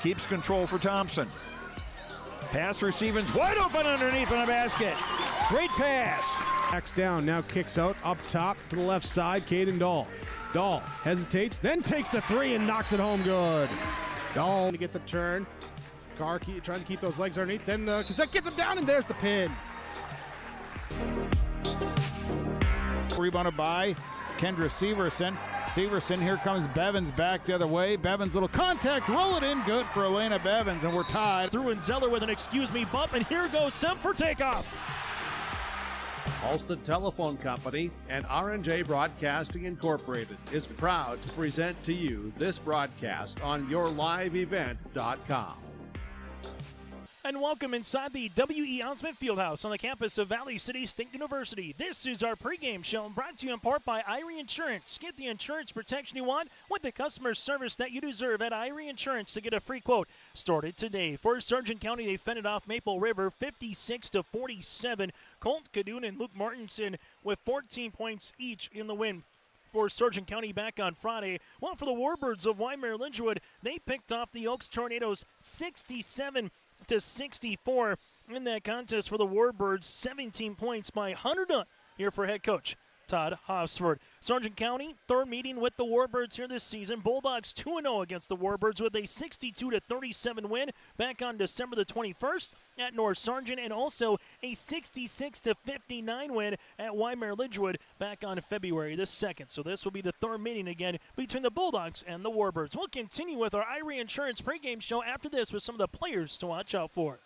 keeps control for Thompson. Pass for Stevens, wide open underneath on the basket. Great pass. Backs down, now kicks out up top to the left side, Caden Dahl. Dahl hesitates, then takes the three and knocks it home good. Dahl to get the turn. Carr trying to keep those legs underneath, then Cassette gets him down, and there's the pin. Rebounded by Kendra Severson. Severson, here comes Bevins back the other way. Bevins, little contact, roll it in, good for Elena Bevins, and we're tied. Through and Zeller with an excuse me bump, and here goes Sem for takeoff. Halsted Telephone Company and R&J Broadcasting Incorporated is proud to present to you this broadcast on YourLiveEvent.com. And welcome inside the W.E. Osmond Fieldhouse on the campus of Valley City State University. This is our pregame show brought to you in part by Irie Insurance. Get the insurance protection you want with the customer service that you deserve at Irie Insurance to get a free quote. Started today. For Sargent County, they fended off Maple River 56-47. Colt Cadoon and Luke Martinson with 14 points each in the win. For Sargent County back on Friday. Well, for the Warbirds of Wyndmere-Lidgerwood, they picked off the Oaks Tornadoes 67-64 in that contest for the Warbirds. 17 points by Hunter Dunn here for head coach Todd Hofsford. Sargent County, third meeting with the Warbirds here this season. Bulldogs 2-0 against the Warbirds with a 62-37 win back on December the 21st at North Sargent, and also a 66-59 win at Wyndmere-Lidgerwood back on February the 2nd. So this will be the third meeting again between the Bulldogs and the Warbirds. We'll continue with our Irie Insurance pregame show after this with some of the players to watch out for.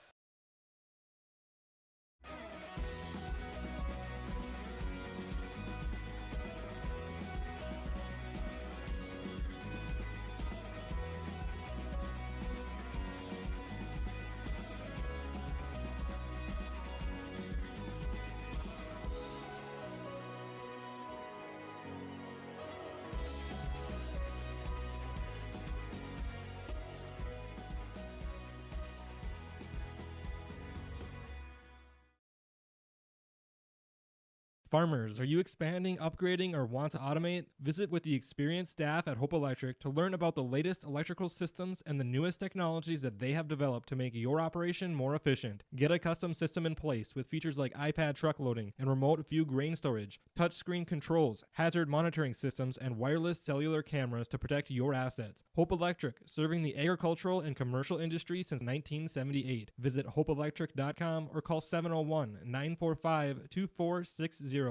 Farmers, are you expanding, upgrading, or want to automate? Visit with the experienced staff at Hope Electric to learn about the latest electrical systems and the newest technologies that they have developed to make your operation more efficient. Get a custom system in place with features like iPad truck loading and remote view grain storage, touchscreen controls, hazard monitoring systems, and wireless cellular cameras to protect your assets. Hope Electric, serving the agricultural and commercial industry since 1978. Visit hopeelectric.com or call 701-945-2460.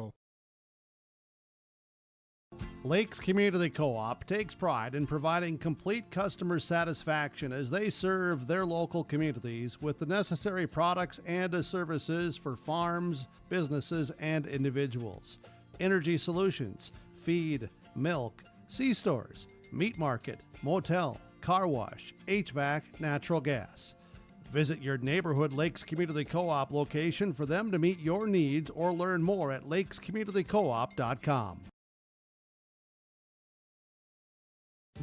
Lakes Community Co-op takes pride in providing complete customer satisfaction as they serve their local communities with the necessary products and services for farms, businesses, and individuals. Energy solutions, feed, milk, C-stores, meat market, motel, car wash, HVAC, natural gas. Visit your neighborhood Lakes Community Co-op location for them to meet your needs or learn more at lakescommunitycoop.com.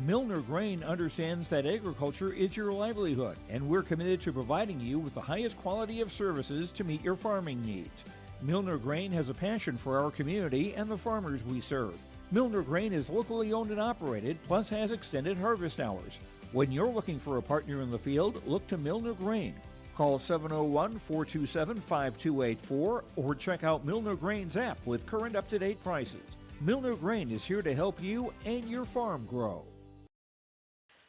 Milner Grain understands that agriculture is your livelihood, and we're committed to providing you with the highest quality of services to meet your farming needs. Milner Grain has a passion for our community and the farmers we serve. Milner Grain is locally owned and operated, plus has extended harvest hours. When you're looking for a partner in the field, look to Milner Grain. Call 701-427-5284 or check out Milner Grain's app with current up-to-date prices. Milner Grain is here to help you and your farm grow.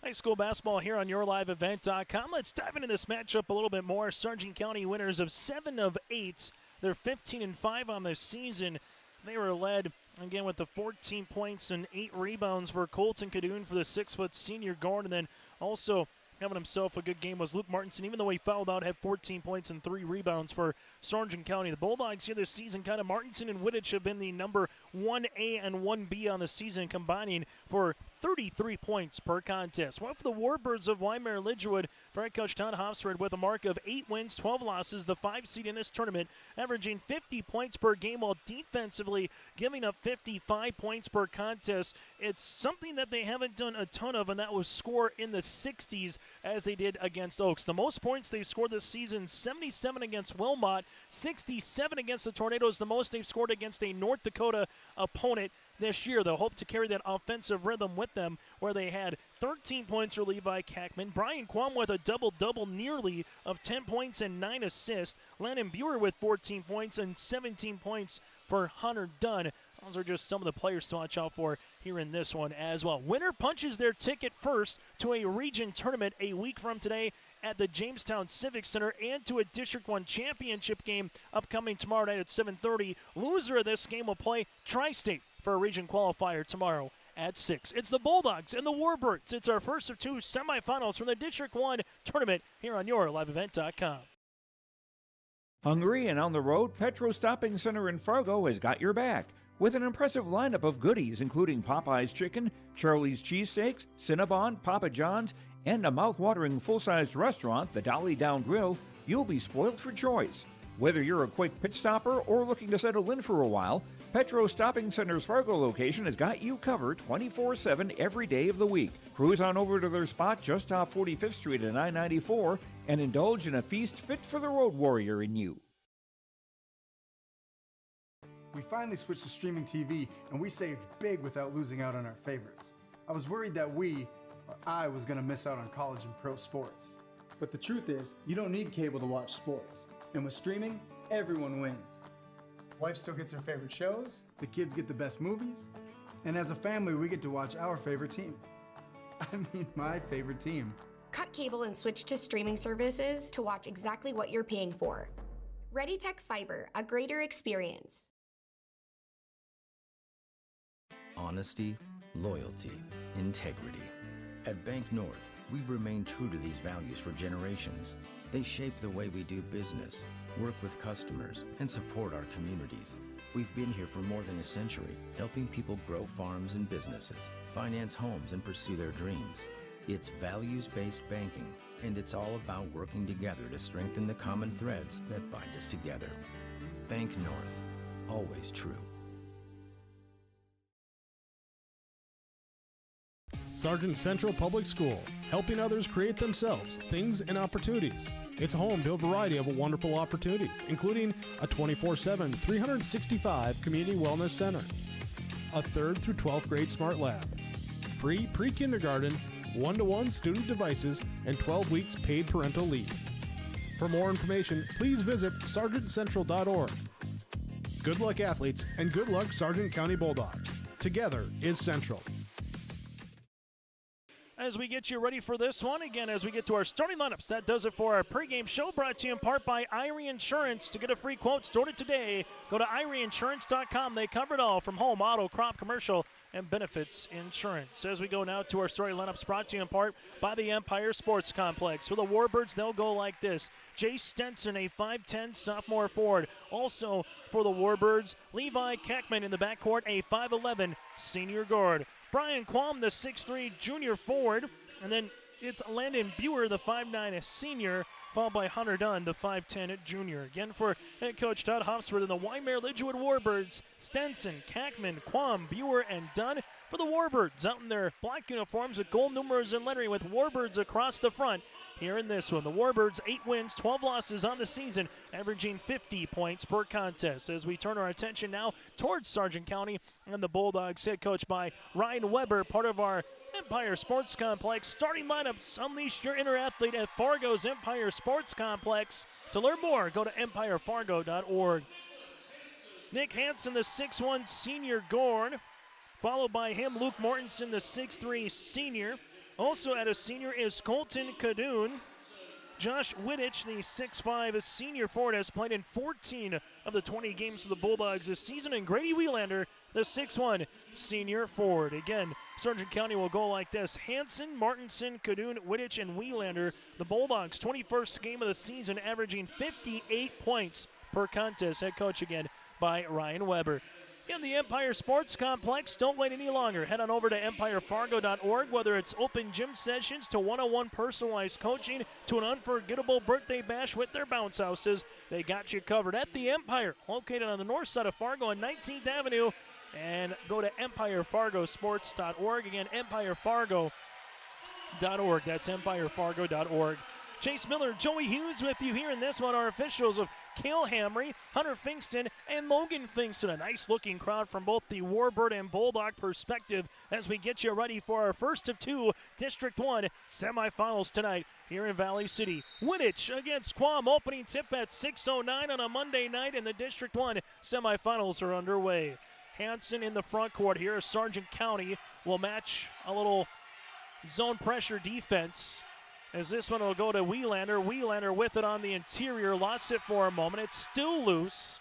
High school basketball here on YourLiveEvent.com. Let's dive into this matchup a little bit more. Sargent County winners of 7 of 8. They're 15-5 on the season. They were led again with the 14 points and 8 rebounds for Colton Cadoon for the 6-foot senior guard, and then also having himself a good game was Luke Martinson. Even though he fouled out, had 14 points and 3 rebounds for Sargent County. The Bulldogs here this season, kind of Martinson and Wittich have been the number 1A and 1B on the season, combining for 33 points per contest. Well, for the Warbirds of Wyndmere-Lidgerwood, for head coach Todd Hofsford with a mark of 8 wins, 12 losses, the 5 seed in this tournament, averaging 50 points per game while defensively giving up 55 points per contest. It's something that they haven't done a ton of, and that was score in the 60s as they did against Oaks. The most points they've scored this season, 77 against Wilmot, 67 against the Tornadoes, the most they've scored against a North Dakota opponent. this year. They'll hope to carry that offensive rhythm with them, where they had 13 points for Levi Kackman. Brian Quam with a double-double nearly of 10 points and 9 assists. Landon Buer with 14 points and 17 points for Hunter Dunn. Those are just some of the players to watch out for here in this one as well. Winner punches their ticket first to a region tournament a week from today at the Jamestown Civic Center and to a District 1 championship game upcoming tomorrow night at 7:30. Loser of this game will play Tri-State for a region qualifier tomorrow at 6. It's the Bulldogs and the Warbirds. It's our first of 2 semifinals from the District 1 tournament here on YourLiveEvent.com. Hungry and on the road, Petro Stopping Center in Fargo has got your back with an impressive lineup of goodies including Popeye's Chicken, Charlie's Cheesesteaks, Cinnabon, Papa John's, and a mouth-watering full-sized restaurant, the Dolly Down Grill. You'll be spoiled for choice. Whether you're a quick pit stopper or looking to settle in for a while, Petro Stopping Center's Fargo location has got you covered 24/7 every day of the week. Cruise on over to their spot just off 45th Street at I-94 and indulge in a feast fit for the road warrior in you. We finally switched to streaming TV, and we saved big without losing out on our favorites. I was worried that I was going to miss out on college and pro sports. But the truth is, you don't need cable to watch sports. And with streaming, everyone wins. Wife still gets her favorite shows, the kids get the best movies, and as a family, we get to watch our favorite team. I mean, my favorite team. Cut cable and switch to streaming services to watch exactly what you're paying for. ReadyTech Fiber, a greater experience. Honesty, loyalty, integrity. At Bank North, we've remained true to these values for generations. They shape the way we do business, work with customers, and support our communities. We've been here for more than a century, helping people grow farms and businesses, finance homes, and pursue their dreams. It's values-based banking, and it's all about working together to strengthen the common threads that bind us together. Bank North, always true. Sargent Central Public School, helping others create themselves, things, and opportunities. It's home to a variety of wonderful opportunities, including a 24/7, 365 community wellness center, a 3rd through 12th grade smart lab, free pre-kindergarten, 1-to-1 student devices, and 12 weeks paid parental leave. For more information, please visit sargentcentral.org. Good luck, athletes, and good luck, Sargent County Bulldogs. Together is Central. As we get you ready for this one, again, as we get to our starting lineups, that does it for our pregame show, brought to you in part by Irie Insurance. To get a free quote started today, go to IrieInsurance.com. They cover it all from home, auto, crop, commercial, and benefits insurance. As we go now to our starting lineups, brought to you in part by the Empire Sports Complex. For the Warbirds, they'll go like this. Jay Stenson, a 5'10 sophomore forward. Also for the Warbirds, Levi Kackman in the backcourt, a 5'11 senior guard. Brian Quam, the 6'3 junior forward. And then it's Landon Buer, the 5'9 senior, followed by Hunter Dunn, the 5'10 junior. Again, for head coach Todd Hofsworth and the Wyndmere-Lidgerwood Warbirds, Stenson, Kackman, Quam, Buer, and Dunn. For the Warbirds, out in their black uniforms with gold numerals and lettering with Warbirds across the front. Here in this one, the Warbirds 8 wins, 12 losses on the season, averaging 50 points per contest. As we turn our attention now towards Sargent County and the Bulldogs, head coached by Ryan Weber, part of our Empire Sports Complex. Starting lineups, unleash your inner athlete at Fargo's Empire Sports Complex. To learn more, go to empirefargo.org. Nick Hansen, the 6'1 senior guard, followed by him Luke Mortensen, the 6'3 senior. Also at a senior is Colton Cadoon. Josh Wittich, the 6'5 senior forward, has played in 14 of the 20 games for the Bulldogs this season. And Grady Wielander, the 6'1 senior forward. Again, Sargent County will go like this. Hansen, Martinson, Cadoon, Wittich, and Wielander. The Bulldogs' 21st game of the season, averaging 58 points per contest. Head coach again by Ryan Weber. In the Empire Sports Complex, don't wait any longer. Head on over to empirefargo.org, whether it's open gym sessions to one-on-one personalized coaching to an unforgettable birthday bash with their bounce houses. They got you covered at the Empire, located on the north side of Fargo on 19th Avenue. And go to empirefargosports.org. Again, empirefargo.org. That's empirefargo.org. Chase Miller, Joey Hughes with you here in this one. Our officials of Cale Hamry, Hunter Finkston, and Logan thinks. A nice looking crowd from both the Warbird and Bulldog perspective as we get you ready for our first of two District 1 semifinals tonight here in Valley City. Wittich against Quam, opening tip at 6:09 on a Monday night, and the District 1 semifinals are underway. Hanson in the front court here. Sargent County will match a little zone pressure defense as this one will go to Wielander. Wielander with it on the interior, lost it for a moment. It's still loose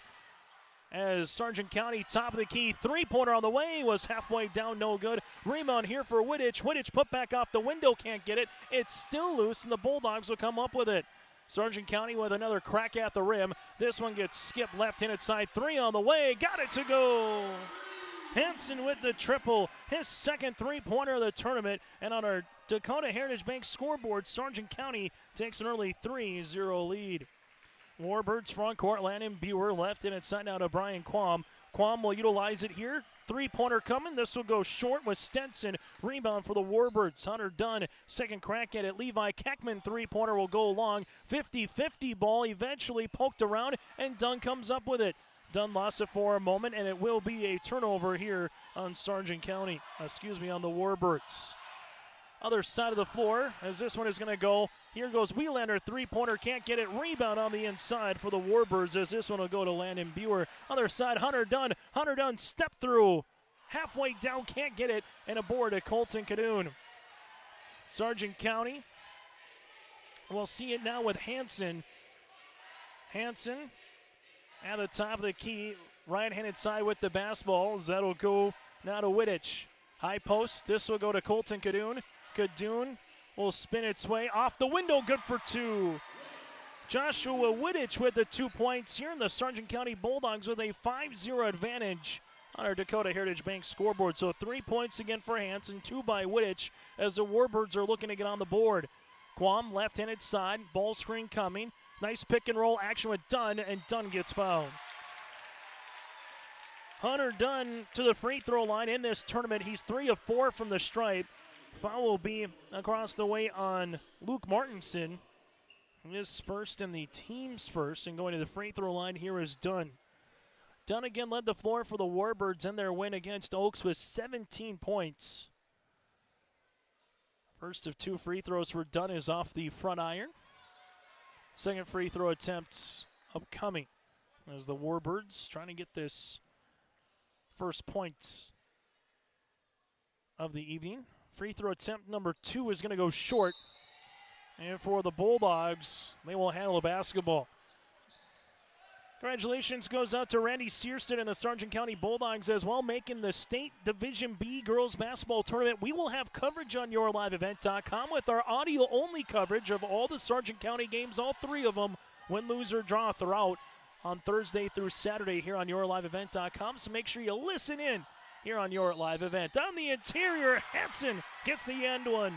as Sargent County, top of the key, three-pointer on the way, was halfway down, no good. Rebound here for Wittich. Wittich put back off the window, can't get it. It's still loose, and the Bulldogs will come up with it. Sargent County with another crack at the rim. This one gets skipped left-handed side, three on the way, got it to go. Hanson with the triple, his second three-pointer of the tournament, and on our Dakota Heritage Bank scoreboard, Sargent County takes an early 3-0 lead. Warbirds front court, Landon Buer left in side now to Brian Quam. Quam will utilize it here. Three-pointer coming. This will go short with Stenson. Rebound for the Warbirds. Hunter Dunn, second crack at it. Levi Keckman, three-pointer will go long. 50-50 ball eventually poked around, and Dunn comes up with it. Dunn lost it for a moment, and it will be a turnover here on Sargent County. On the Warbirds. Other side of the floor as this one is going to go. Here goes Wielander, three-pointer, can't get it. Rebound on the inside for the Warbirds as this one will go to Landon Buer. Other side, Hunter Dunn. Hunter Dunn step through. Halfway down, can't get it, and a board to Colton Cadoon. Sargent County. We'll see it now with Hanson. Hanson at the top of the key, right-handed side with the basketball. That'll go now to Wittich. High post, this will go to Colton Cadoon. Cadoon will spin its way off the window, good for two. Joshua Wittich with the 2 points here, and the Sargent County Bulldogs with a 5-0 advantage on our Dakota Heritage Bank scoreboard. So 3 points again for Hanson, 2 by Wittich as the Warbirds are looking to get on the board. Quam left-handed side, ball screen coming. Nice pick and roll action with Dunn, and Dunn gets fouled. Hunter Dunn to the free throw line in this tournament. He's 3 of 4 from the stripe. Foul will be across the way on Luke Martinson. His first and the team's first, and going to the free throw line here is Dunn. Dunn again led the floor for the Warbirds in their win against Oaks with 17 points. First of 2 free throws for Dunn is off the front iron. Second free throw attempts upcoming as the Warbirds trying to get this first points of the evening. Free throw attempt number 2 is going to go short. And for the Bulldogs, they will handle the basketball. Congratulations goes out to Randy Searstead and the Sargent County Bulldogs as well, making the State Division B Girls Basketball Tournament. We will have coverage on YourLiveEvent.com with our audio-only coverage of all the Sargent County games, all 3 of them, win, lose, or draw throughout on Thursday through Saturday here on YourLiveEvent.com. So make sure you listen in here on Your Live Event. On the interior, Hanson gets the end one.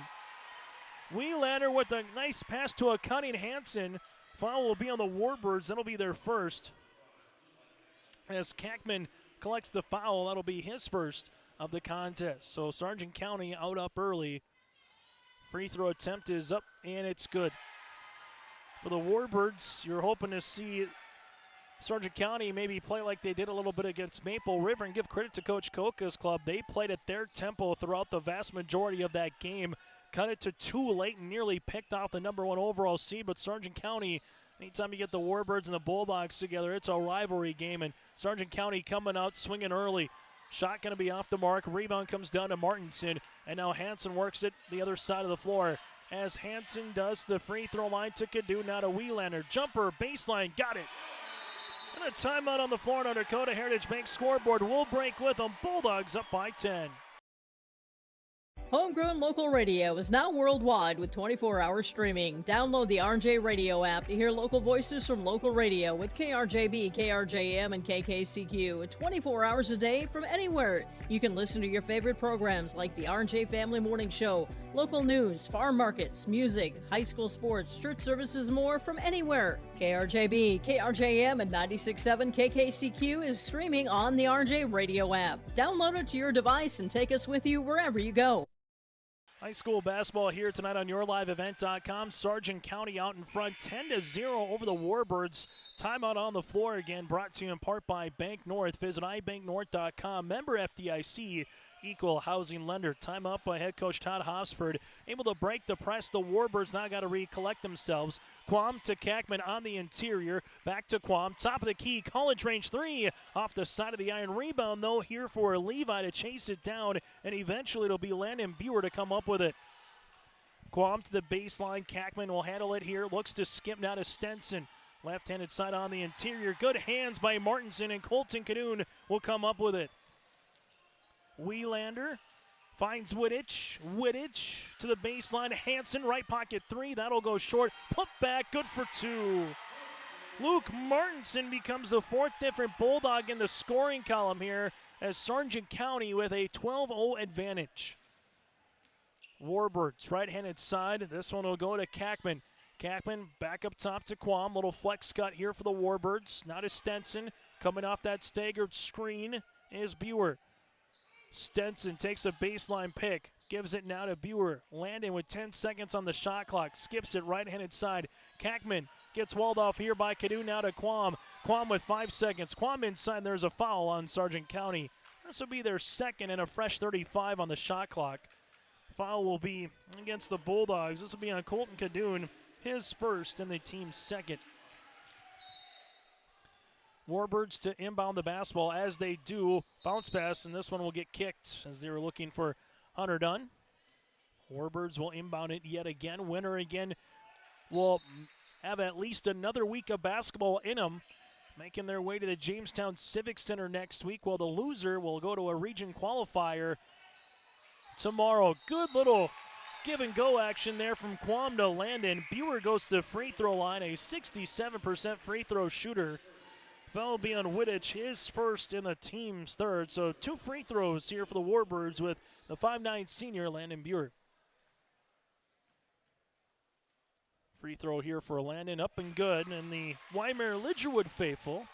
Wielander with a nice pass to a cutting Hanson. Foul will be on the Warbirds. That'll be their first. As Keckman collects the foul, that'll be his first of the contest. So Sargent County out up early. Free throw attempt is up, and it's good. For the Warbirds, you're hoping to see Sargent County maybe play like they did a little bit against Maple River, and give credit to Coach Koka's club. They played at their tempo throughout the vast majority of that game. Cut it to 2 late and nearly picked off the number 1 overall seed, but Sargent County, anytime you get the Warbirds and the Bulldogs together, it's a rivalry game, and Sargent County coming out swinging early. Shot going to be off the mark. Rebound comes down to Martinson, and now Hanson works it the other side of the floor. As Hanson does the free throw line to Cadoon, now to Wielander. Jumper, baseline, got it. And a timeout on the floor on our Dakota Heritage Bank scoreboard. We'll break with them. Bulldogs up by 10. Homegrown local radio is now worldwide with 24-hour streaming. Download the RJ Radio app to hear local voices from local radio with KRJB, KRJM, and KKCQ 24 hours a day from anywhere. You can listen to your favorite programs like the RJ Family Morning Show, local news, farm markets, music, high school sports, church services, more from anywhere. KRJB, KRJM, and 96.7 KKCQ is streaming on the RJ Radio app. Download it to your device and take us with you wherever you go. High school basketball here tonight on YourLiveEvent.com. Sargent County out in front 10-0 over the Warbirds. Timeout on the floor again, brought to you in part by Bank North. Visit ibanknorth.com. Member FDIC, equal housing lender. Time up by head coach Todd Hosford. Able to break the press. The Warbirds now got to recollect themselves. Quam to Kackman on the interior. Back to Quam. Top of the key. College range three. Off the side of the iron. Rebound, though, here for Levi to chase it down. And eventually it'll be Landon Buer to come up with it. Quam to the baseline. Kackman will handle it here. Looks to skip now to Stenson. Left-handed side on the interior. Good hands by Martinson, and Colton Cadoon will come up with it. Wielander finds Wittich. Wittich to the baseline. Hansen, right pocket three. That'll go short. Put back, good for two. Luke Martinson becomes the fourth different Bulldog in the scoring column here as Sargent County with a 12-0 advantage. Warbirds, right-handed side. This one will go to Kackman. Kackman back up top to Quam. Little flex cut here for the Warbirds. Now to Stenson. Coming off that staggered screen is Buer. Stenson takes a baseline pick. Gives it now to Buer. Landon with 10 seconds on the shot clock. Skips it right-handed side. Kackman gets walled off here by Cadoon. Now to Quam. Quam with 5 seconds. Quam inside. There's a foul on Sargent County. This will be their second and a fresh 35 on the shot clock. Foul will be against the Bulldogs. This will be on Colton Cadoon. His first and the team's second. Warbirds to inbound the basketball as they do. Bounce pass, and this one will get kicked as they were looking for Hunter Dunn. Warbirds will inbound it yet again. Winner again will have at least another week of basketball in them, making their way to the Jamestown Civic Center next week, while the loser will go to a region qualifier tomorrow. Good little give and go action there from Quam to Landon. Buer goes to the free throw line, a 67% free throw shooter. Foul will be on Wittich, his first and the team's third. So 2 free throws here for the Warbirds with the 5'9" senior Landon Buer. Free throw here for Landon, up and good. And the Wyndmere-Lidgerwood faithful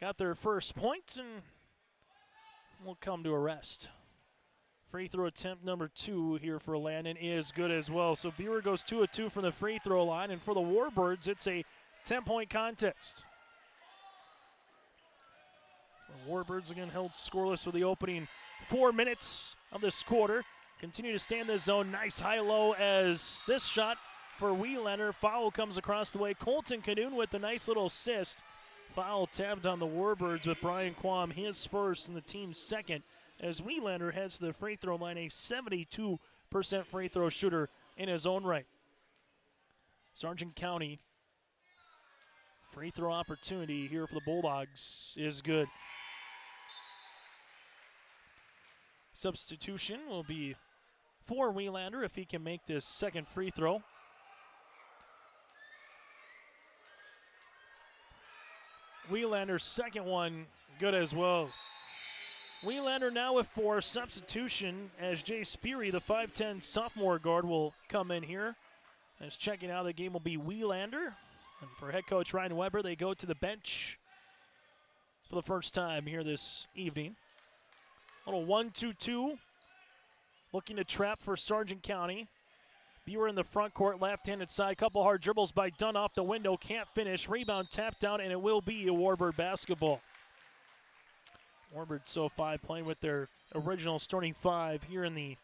got their first points and will come to a rest. Free throw attempt number 2 here for Landon is good as well. So Buer goes 2 of 2 from the free throw line. And for the Warbirds, it's a 10-point contest. So Warbirds again held scoreless for the opening 4 minutes of this quarter. Continue to stay in the zone. Nice high-low as this shot for Wielander. Foul comes across the way. Colton Cadoon with the nice little assist. Foul tabbed on the Warbirds with Brian Quam, his first and the team's second, as Wielander heads to the free throw line, a 72% free throw shooter in his own right. Sargent County, free throw opportunity here for the Bulldogs is good. Substitution will be for Wielander if he can make this second free throw. Wielander's second one good as well. Wielander now with 4. Substitution as Jace Fury, the 5'10" sophomore guard, will come in here. As checking out of the game will be Wielander. And for head coach Ryan Weber, they go to the bench for the first time here this evening. Little 1-2-2. Looking to trap for Sargent County. Buer in the front court, left-handed side. Couple hard dribbles by Dunn off the window. Can't finish. Rebound tapped down, and it will be a Warbird basketball. Warbird SoFi playing with their original starting 5 here in the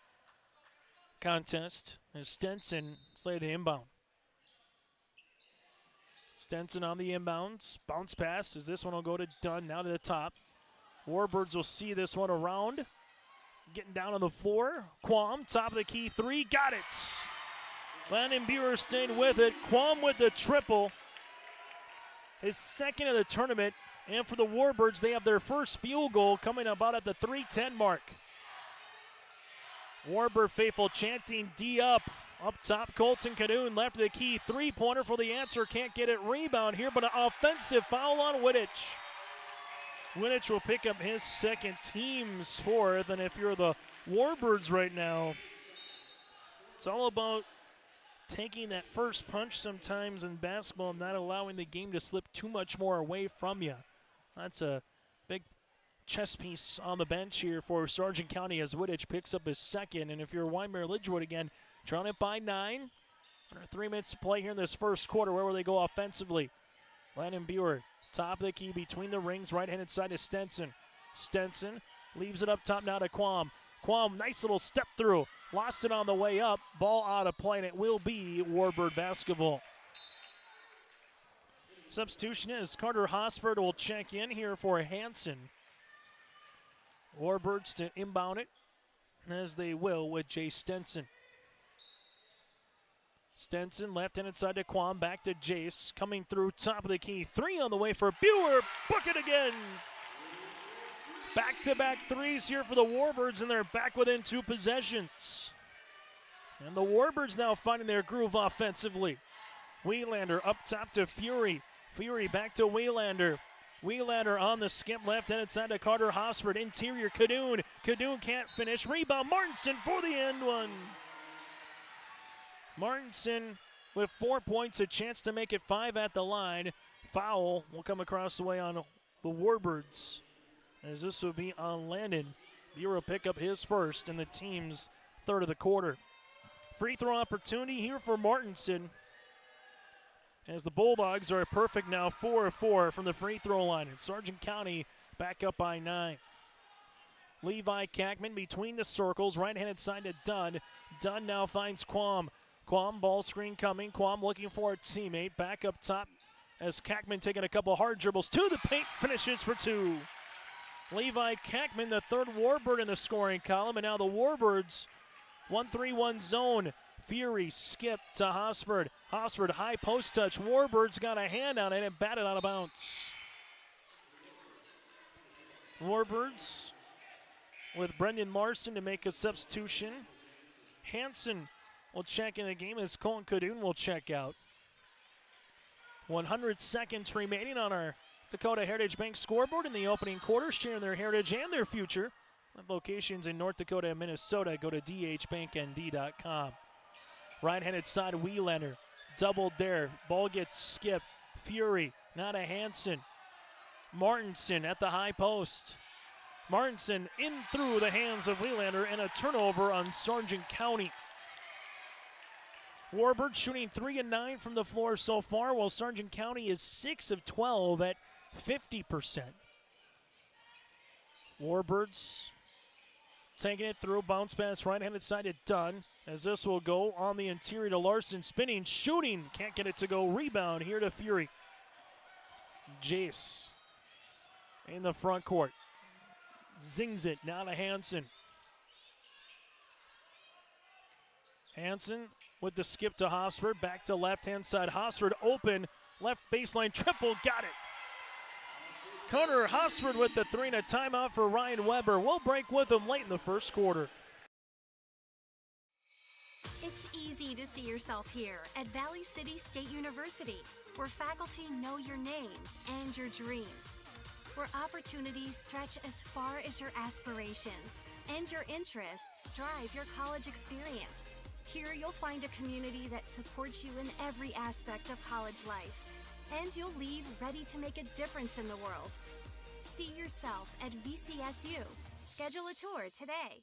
contest. As Stenson slated to inbound. Stenson on the inbounds. Bounce pass as this one will go to Dunn, now to the top. Warbirds will see this one around. Getting down on the floor. Quam, top of the key 3, got it. Landon Buer stayed with it. Quam with the triple. His second of the tournament. And for the Warbirds, they have their first field goal coming about at the 3:10 mark. Warbird faithful chanting D up. Up top, Colton Cadoon, left of the key. 3-pointer for the answer. Can't get it. Rebound here, but an offensive foul on Wittich. Wittich will pick up his second, team's 4th. And if you're the Warbirds right now, it's all about taking that first punch sometimes in basketball and not allowing the game to slip too much more away from you. That's a big chess piece on the bench here for Sargent County as Wittich picks up his second. And if you're Wyndmere-Lidgerwood again, trying it by 9. Under 3 minutes to play here in this first quarter. Where will they go offensively? Landon Buer, top of the key between the rings, right-handed side to Stenson. Stenson leaves it up top now to Quam. Quam, nice little step through. Lost it on the way up. Ball out of play, and it will be Warbird basketball. Substitution is Carter Hosford will check in here for Hanson. Warbirds to inbound it, as they will with Jay Stenson. Stenson left-handed side to Quam, back to Jace, coming through top of the key. 3 on the way for Buer, book it again. Back-to-back threes here for the Warbirds, and they're back within 2 possessions. And the Warbirds now finding their groove offensively. Wheelander up top to Fury. Fury back to Wheelander. Wheelander on the skip, left-handed side to Carter Hosford. Interior, Cadoon. Cadoon can't finish. Rebound, Martinson for the end one. Martinson with 4 points, a chance to make it 5 at the line. Foul will come across the way on the Warbirds, as this will be on Landon. Buer will pick up his first in the team's third of the quarter. Free throw opportunity here for Martinson, as the Bulldogs are perfect now, 4 of 4 from the free throw line. And Sargent County back up by 9. Levi Kackman between the circles, right-handed side to Dunn. Dunn now finds Quam. Quam, ball screen coming. Quam looking for a teammate. Back up top as Kackman taking a couple hard dribbles to the paint, finishes for 2. Levi Kackman, the third Warbird in the scoring column, and now the Warbirds 1-3-1 zone. Fury skip to Hosford. Hosford high post touch. Warbirds got a hand on it and batted out of bounds. Warbirds with Brendan Larson to make a substitution. Hanson will check in the game as Colton Cadoon will check out. 100 seconds remaining on our Dakota Heritage Bank scoreboard in the opening quarter, sharing their heritage and their future. With locations in North Dakota and Minnesota, go to dhbanknd.com. Right-handed side, Wheelander, doubled there. Ball gets skipped. Fury, not a Hanson. Martinson at the high post. Martinson in through the hands of Wheelander, and a turnover on Sargent County. Warbird shooting 3 of 9 from the floor so far, while Sargent County is 6 of 12 at 50%. Warbirds taking it through, bounce pass right-handed side to Dunn, as this will go on the interior to Larson, spinning, shooting, can't get it to go, rebound here to Fury. Jace in the front court, zings it, now to Hanson. Hanson with the skip to Hosford, back to left-hand side, Hosford open, left baseline triple, got it. Carter Hosford with the 3 and a timeout for Ryan Weber. We'll break with him late in the first quarter. It's easy to see yourself here at Valley City State University, where faculty know your name and your dreams, where opportunities stretch as far as your aspirations and your interests drive your college experience. Here you'll find a community that supports you in every aspect of college life, and you'll leave ready to make a difference in the world. See yourself at VCSU. Schedule a tour today.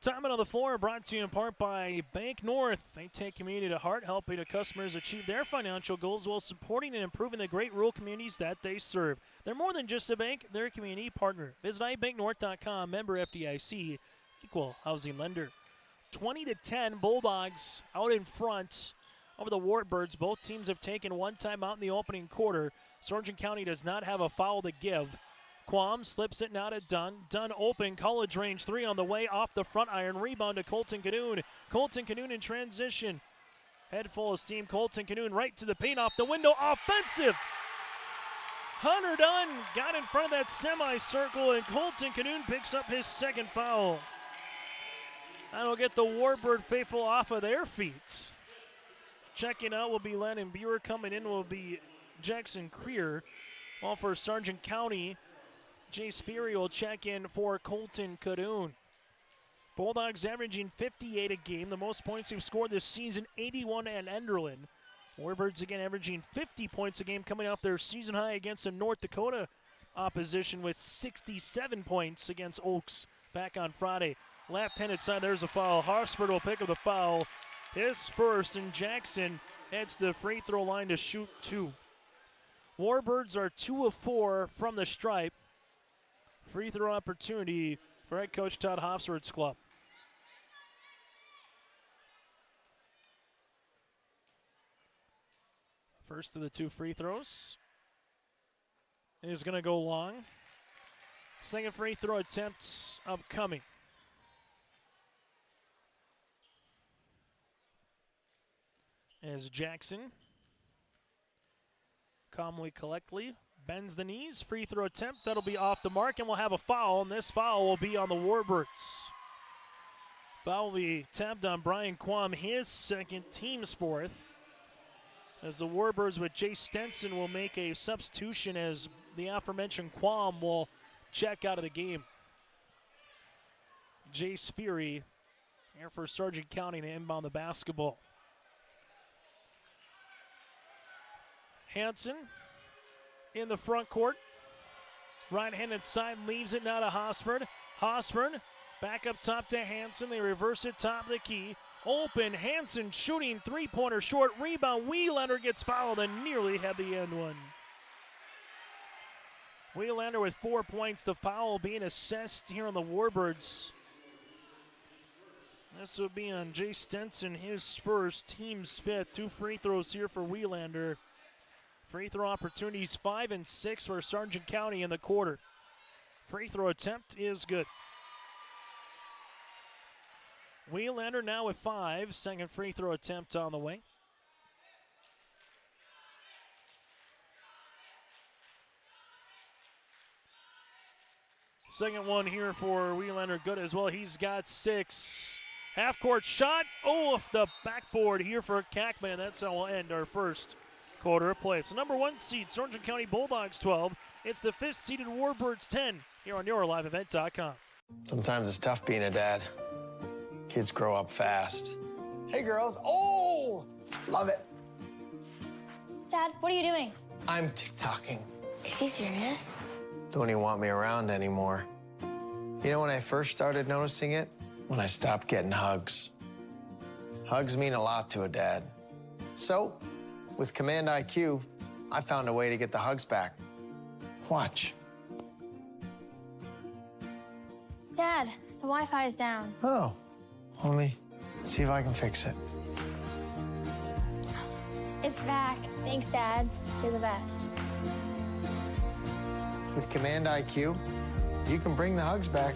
Time on the floor brought to you in part by Bank North. They take community to heart, helping the customers achieve their financial goals while supporting and improving the great rural communities that they serve. They're more than just a bank, they're a community partner. Visit ibanknorth.com, member FDIC, equal housing lender. 20-10, Bulldogs out in front over the Warbirds. Both teams have taken one timeout in the opening quarter. Sargent County does not have a foul to give. Quam slips it now to Dunn. Dunn open, college range 3 on the way, off the front iron. Rebound to Colton Cadoon. Colton Cadoon in transition. Head full of steam. Colton Cadoon right to the paint, off the window. Offensive! Hunter Dunn got in front of that semicircle, and Colton Cadoon picks up his second foul. That'll get the Warbird faithful off of their feet. Checking out will be Landon Buer. Coming in will be Jackson Creer. While for Sargent County, Jace Fury will check in for Colton Cadoon. Bulldogs averaging 58 a game, the most points they've scored this season, 81 at Enderlin. Warbirds again averaging 50 points a game, coming off their season high against a North Dakota opposition with 67 points against Oaks back on Friday. Left-handed side, there's a foul. Harsford will pick up the foul, his first, and Jackson heads to the free throw line to shoot 2. Warbirds are 2 of 4 from the stripe. Free throw opportunity for head coach Todd Hofsworth's club. First of the 2 free throws is going to go long. Second free throw attempt upcoming. As Jackson calmly, collectly bends the knees. Free throw attempt, that'll be off the mark, and we'll have a foul, and this foul will be on the Warbirds. Foul will be tapped on Brian Quam, his second, team's fourth. As the Warbirds with Jay Stenson will make a substitution as the aforementioned Quam will check out of the game. Jace Fury here for Sargent County to inbound the basketball. Hansen in the front court. Right-handed side leaves it now to Hosford. Hosford back up top to Hansen. They reverse it top of the key. Open, Hansen shooting three-pointer short. Rebound, Wielander gets fouled and nearly had the end one. Wielander with 4 points. The foul being assessed here on the Warbirds. This will be on Jay Stenson, his first, team's fifth. 2 free throws here for Wielander. Free throw opportunities 5 and 6 for Sargent County in the quarter. Free throw attempt is good. Wielander now with 5. Second free throw attempt on the way. Second one here for Wielander, good as well. He's got 6. Half-court shot, off the backboard here for Kackman. That's how we'll end our first quarter of play. It's the number 1 seed, Sargent County Bulldogs 12. It's the 5th seeded Warbirds 10 here on YourLiveEvent.com. Sometimes it's tough being a dad. Kids grow up fast. Hey, girls. Oh, love it. Dad, what are you doing? I'm TikToking. Is he serious? Don't even want me around anymore. You know when I first started noticing it? When I stopped getting hugs. Hugs mean a lot to a dad. So, with Command IQ, I found a way to get the hugs back. Watch. Dad, the Wi-Fi is down. Oh, let me see if I can fix it. It's back. Thanks, Dad. You're the best. With Command IQ, you can bring the hugs back.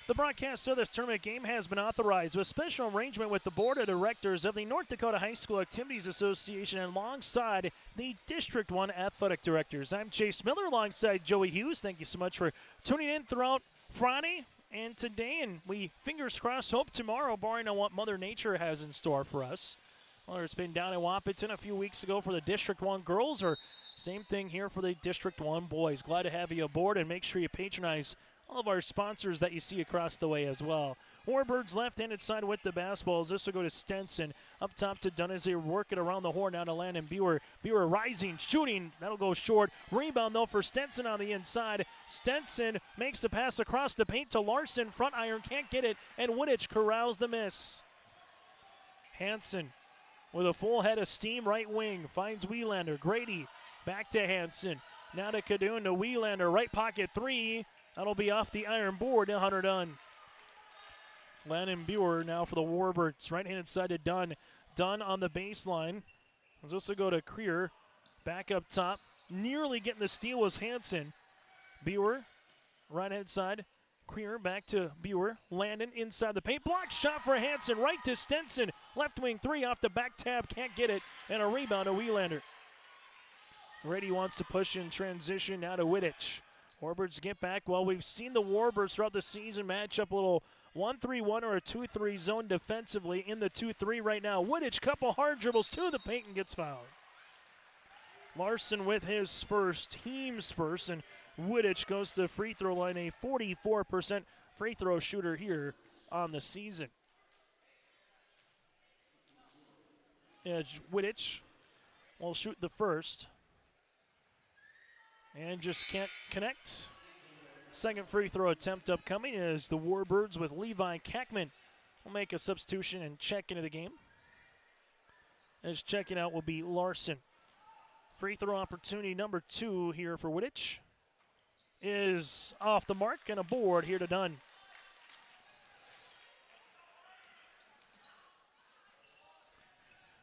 The broadcast of this tournament game has been authorized with special arrangement with the Board of Directors of the North Dakota High School Activities Association and alongside the District 1 Athletic Directors. I'm Chase Miller alongside Joey Hughes. Thank you so much for tuning in throughout Friday and today, and we, fingers crossed, hope tomorrow, barring on what Mother Nature has in store for us. Whether it's been down in Wahpeton a few weeks ago for the District 1 girls or same thing here for the District 1 boys. Glad to have you aboard, and make sure you patronize all of our sponsors that you see across the way as well. Warbirds left-handed side with the basketballs. This will go to Stenson. Up top to Dunn as they work it around the horn now to Landon Buer. Buer rising, shooting. That'll go short. Rebound, though, for Stenson on the inside. Stenson makes the pass across the paint to Larson. Front iron, can't get it, and Woodich corrals the miss. Hansen with a full head of steam right wing. Finds Wielander. Grady back to Hansen. Now to Cadoon to Wielander. Right pocket 3. That'll be off the iron board. Hunter Dunn. Landon Buer now for the Warbirds. Right-handed side to Dunn. Dunn on the baseline. Let's also go to Creer. Back up top. Nearly getting the steal was Hansen. Buer, right-hand side. Creer back to Buer. Landon inside the paint. Block shot for Hansen. Right to Stenson. Left wing 3 off the back tab. Can't get it. And a rebound to Wielander. Reddy wants to push in transition now to Wittich. Warbirds get back. Well, we've seen the Warbirds throughout the season match up a little 1-3-1 or a 2-3 zone defensively in the 2-3 right now. Wittich, couple hard dribbles to the paint and gets fouled. Larson with his first, team's first, and Wittich goes to the free throw line, a 44% free throw shooter here on the season. As Wittich will shoot the first and just can't connect. Second free throw attempt upcoming as the Warbirds with Levi Kackman will make a substitution and check into the game. As checking out will be Larson. Free throw opportunity number 2 here for Wittich is off the mark and a board here to Dunn.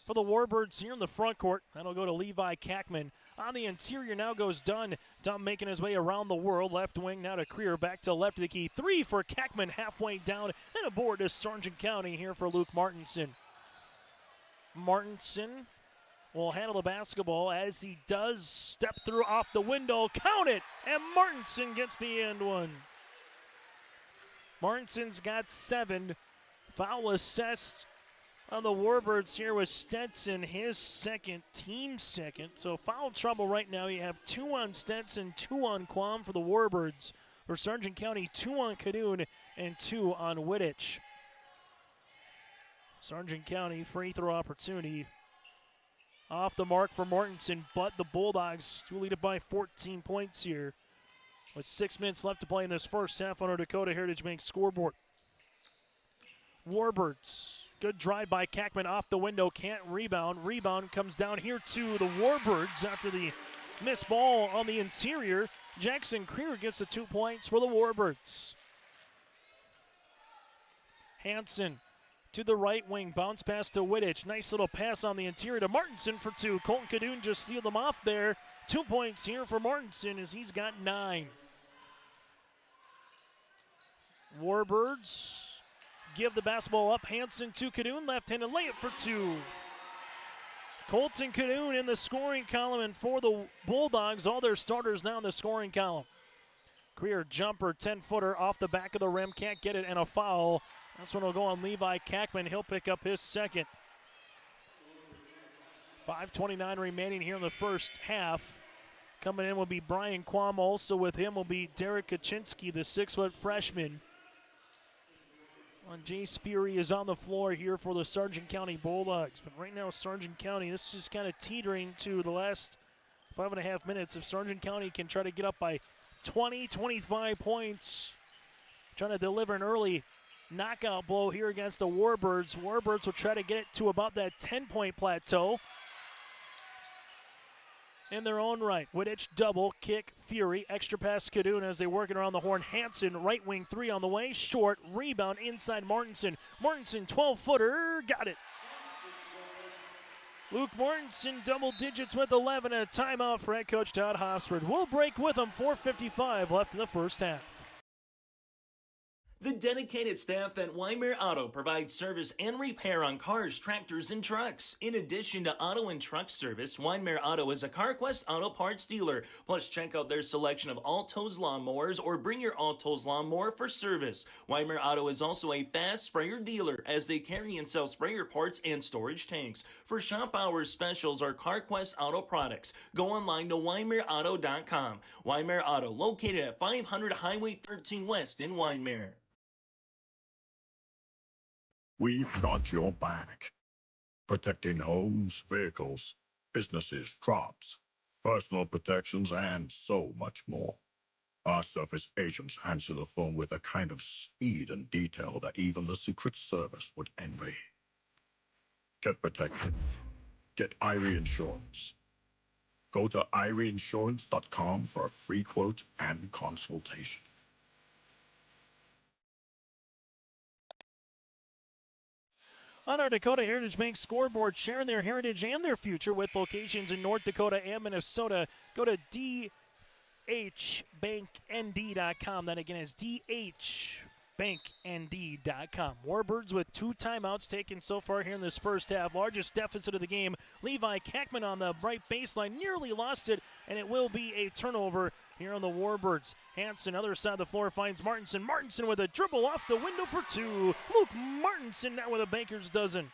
For the Warbirds here in the front court, that'll go to Levi Kackman. On the interior now goes Dunn. Dunn making his way around the world. Left wing now to Creer. Back to left of the key. 3 for Kackman halfway down. And a board to Sargent County here for Luke Martinson. Martinson will handle the basketball as he does step through off the window. Count it! And Martinson gets the end one. Martinson's got 7. Foul assessed on the Warbirds here with Stetson, his second, team second. So foul trouble right now. You have 2 on Stetson, 2 on Quam for the Warbirds. For Sargent County, 2 on Cadoon and 2 on Wittich. Sargent County free throw opportunity off the mark for Martinson, but the Bulldogs do lead it by 14 points here with 6 minutes left to play in this first half on our Dakota Heritage Bank scoreboard. Warbirds. Good drive by Kackman off the window, can't rebound. Rebound comes down here to the Warbirds after the missed ball on the interior. Jackson Creer gets the 2 points for the Warbirds. Hansen to the right wing, bounce pass to Wittich. Nice little pass on the interior to Martinson for 2. Colton Cadoon just stealed them off there. 2 points here for Martinson as he's got 9. Warbirds give the basketball up. Hansen to Cadoon, left-handed layup for 2. Colton Cadoon in the scoring column, and for the Bulldogs, all their starters now in the scoring column. Creer jumper, 10-footer off the back of the rim, can't get it, and a foul. This one will go on Levi Kackman. He'll pick up his second. 5:29 remaining here in the first half. Coming in will be Brian Quam. Also with him will be Derek Kaczynski, the 6-foot freshman. Jace Fury is on the floor here for the Sargent County Bulldogs. But right now, Sargent County, this is kind of teetering to the last 5.5 minutes. If Sargent County can try to get up by 20, 25 points, trying to deliver an early knockout blow here against the Warbirds. Warbirds will try to get it to about that 10-point plateau in their own right. Wittich double, kick, Fury, extra pass Cadoon as they work it around the horn. Hansen, right wing 3 on the way, short, rebound inside Martinson. Martinson, 12-footer, got it. Luke Martinson, double digits with 11, and a timeout for head coach Todd Hosford. We'll break with him, 4:55 left in the first half. The dedicated staff at Wyndmere Auto provides service and repair on cars, tractors, and trucks. In addition to auto and truck service, Wyndmere Auto is a CarQuest auto parts dealer. Plus, check out their selection of Alto's lawnmowers or bring your Alto's lawnmower for service. Wyndmere Auto is also a fast sprayer dealer as they carry and sell sprayer parts and storage tanks. For shop hours specials or CarQuest auto products, go online to WyndmereAuto.com. Wyndmere Auto, located at 500 Highway 13 West in Wyndmere. We've got your back. Protecting homes, vehicles, businesses, crops, personal protections, and so much more. Our surface agents answer the phone with a kind of speed and detail that even the Secret Service would envy. Get protected. Get Irie Insurance. Go to IrieInsurance.com for a free quote and consultation. On our Dakota Heritage Bank scoreboard, sharing their heritage and their future with locations in North Dakota and Minnesota. Go to dhbanknd.com. That again is dhbanknd.com. Warbirds with 2 timeouts taken so far here in this first half. Largest deficit of the game. Levi Kackman on the right baseline nearly lost it, and it will be a turnover here on the Warbirds. Hansen, other side of the floor, finds Martinson. Martinson with a dribble off the window for 2. Luke Martinson now with a banker's dozen.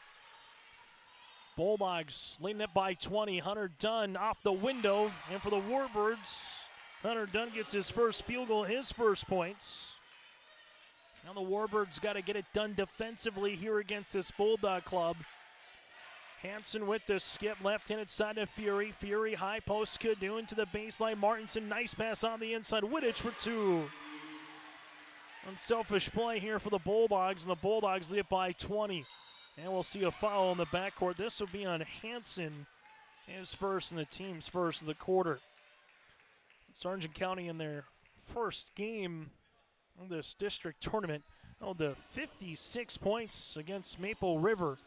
Bulldogs leading it by 20. Hunter Dunn off the window. And for the Warbirds, Hunter Dunn gets his first field goal, his first points. Now the Warbirds got to get it done defensively here against this Bulldog club. Hansen with the skip, left-handed side to Fury. Fury, high post, Kadoon to the baseline. Martinson, nice pass on the inside. Wittich for two. Unselfish play here for the Bulldogs, and the Bulldogs lead by 20. And we'll see a foul in the backcourt. This will be on Hansen, his first and the team's first of the quarter. Sargent County in their first game of this district tournament held to 56 points against Maple River.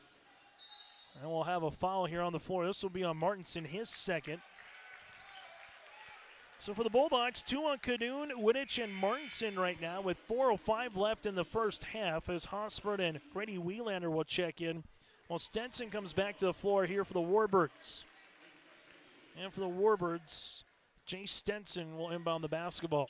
And we'll have a foul here on the floor. This will be on Martinson, his second. So for the Bulldogs, 2 on Kadoon, Wittich, and Martinson right now with 4:05 left in the first half as Hosford and Grady Wielander will check in. While Stenson comes back to the floor here for the Warbirds. And for the Warbirds, Jay Stenson will inbound the basketball.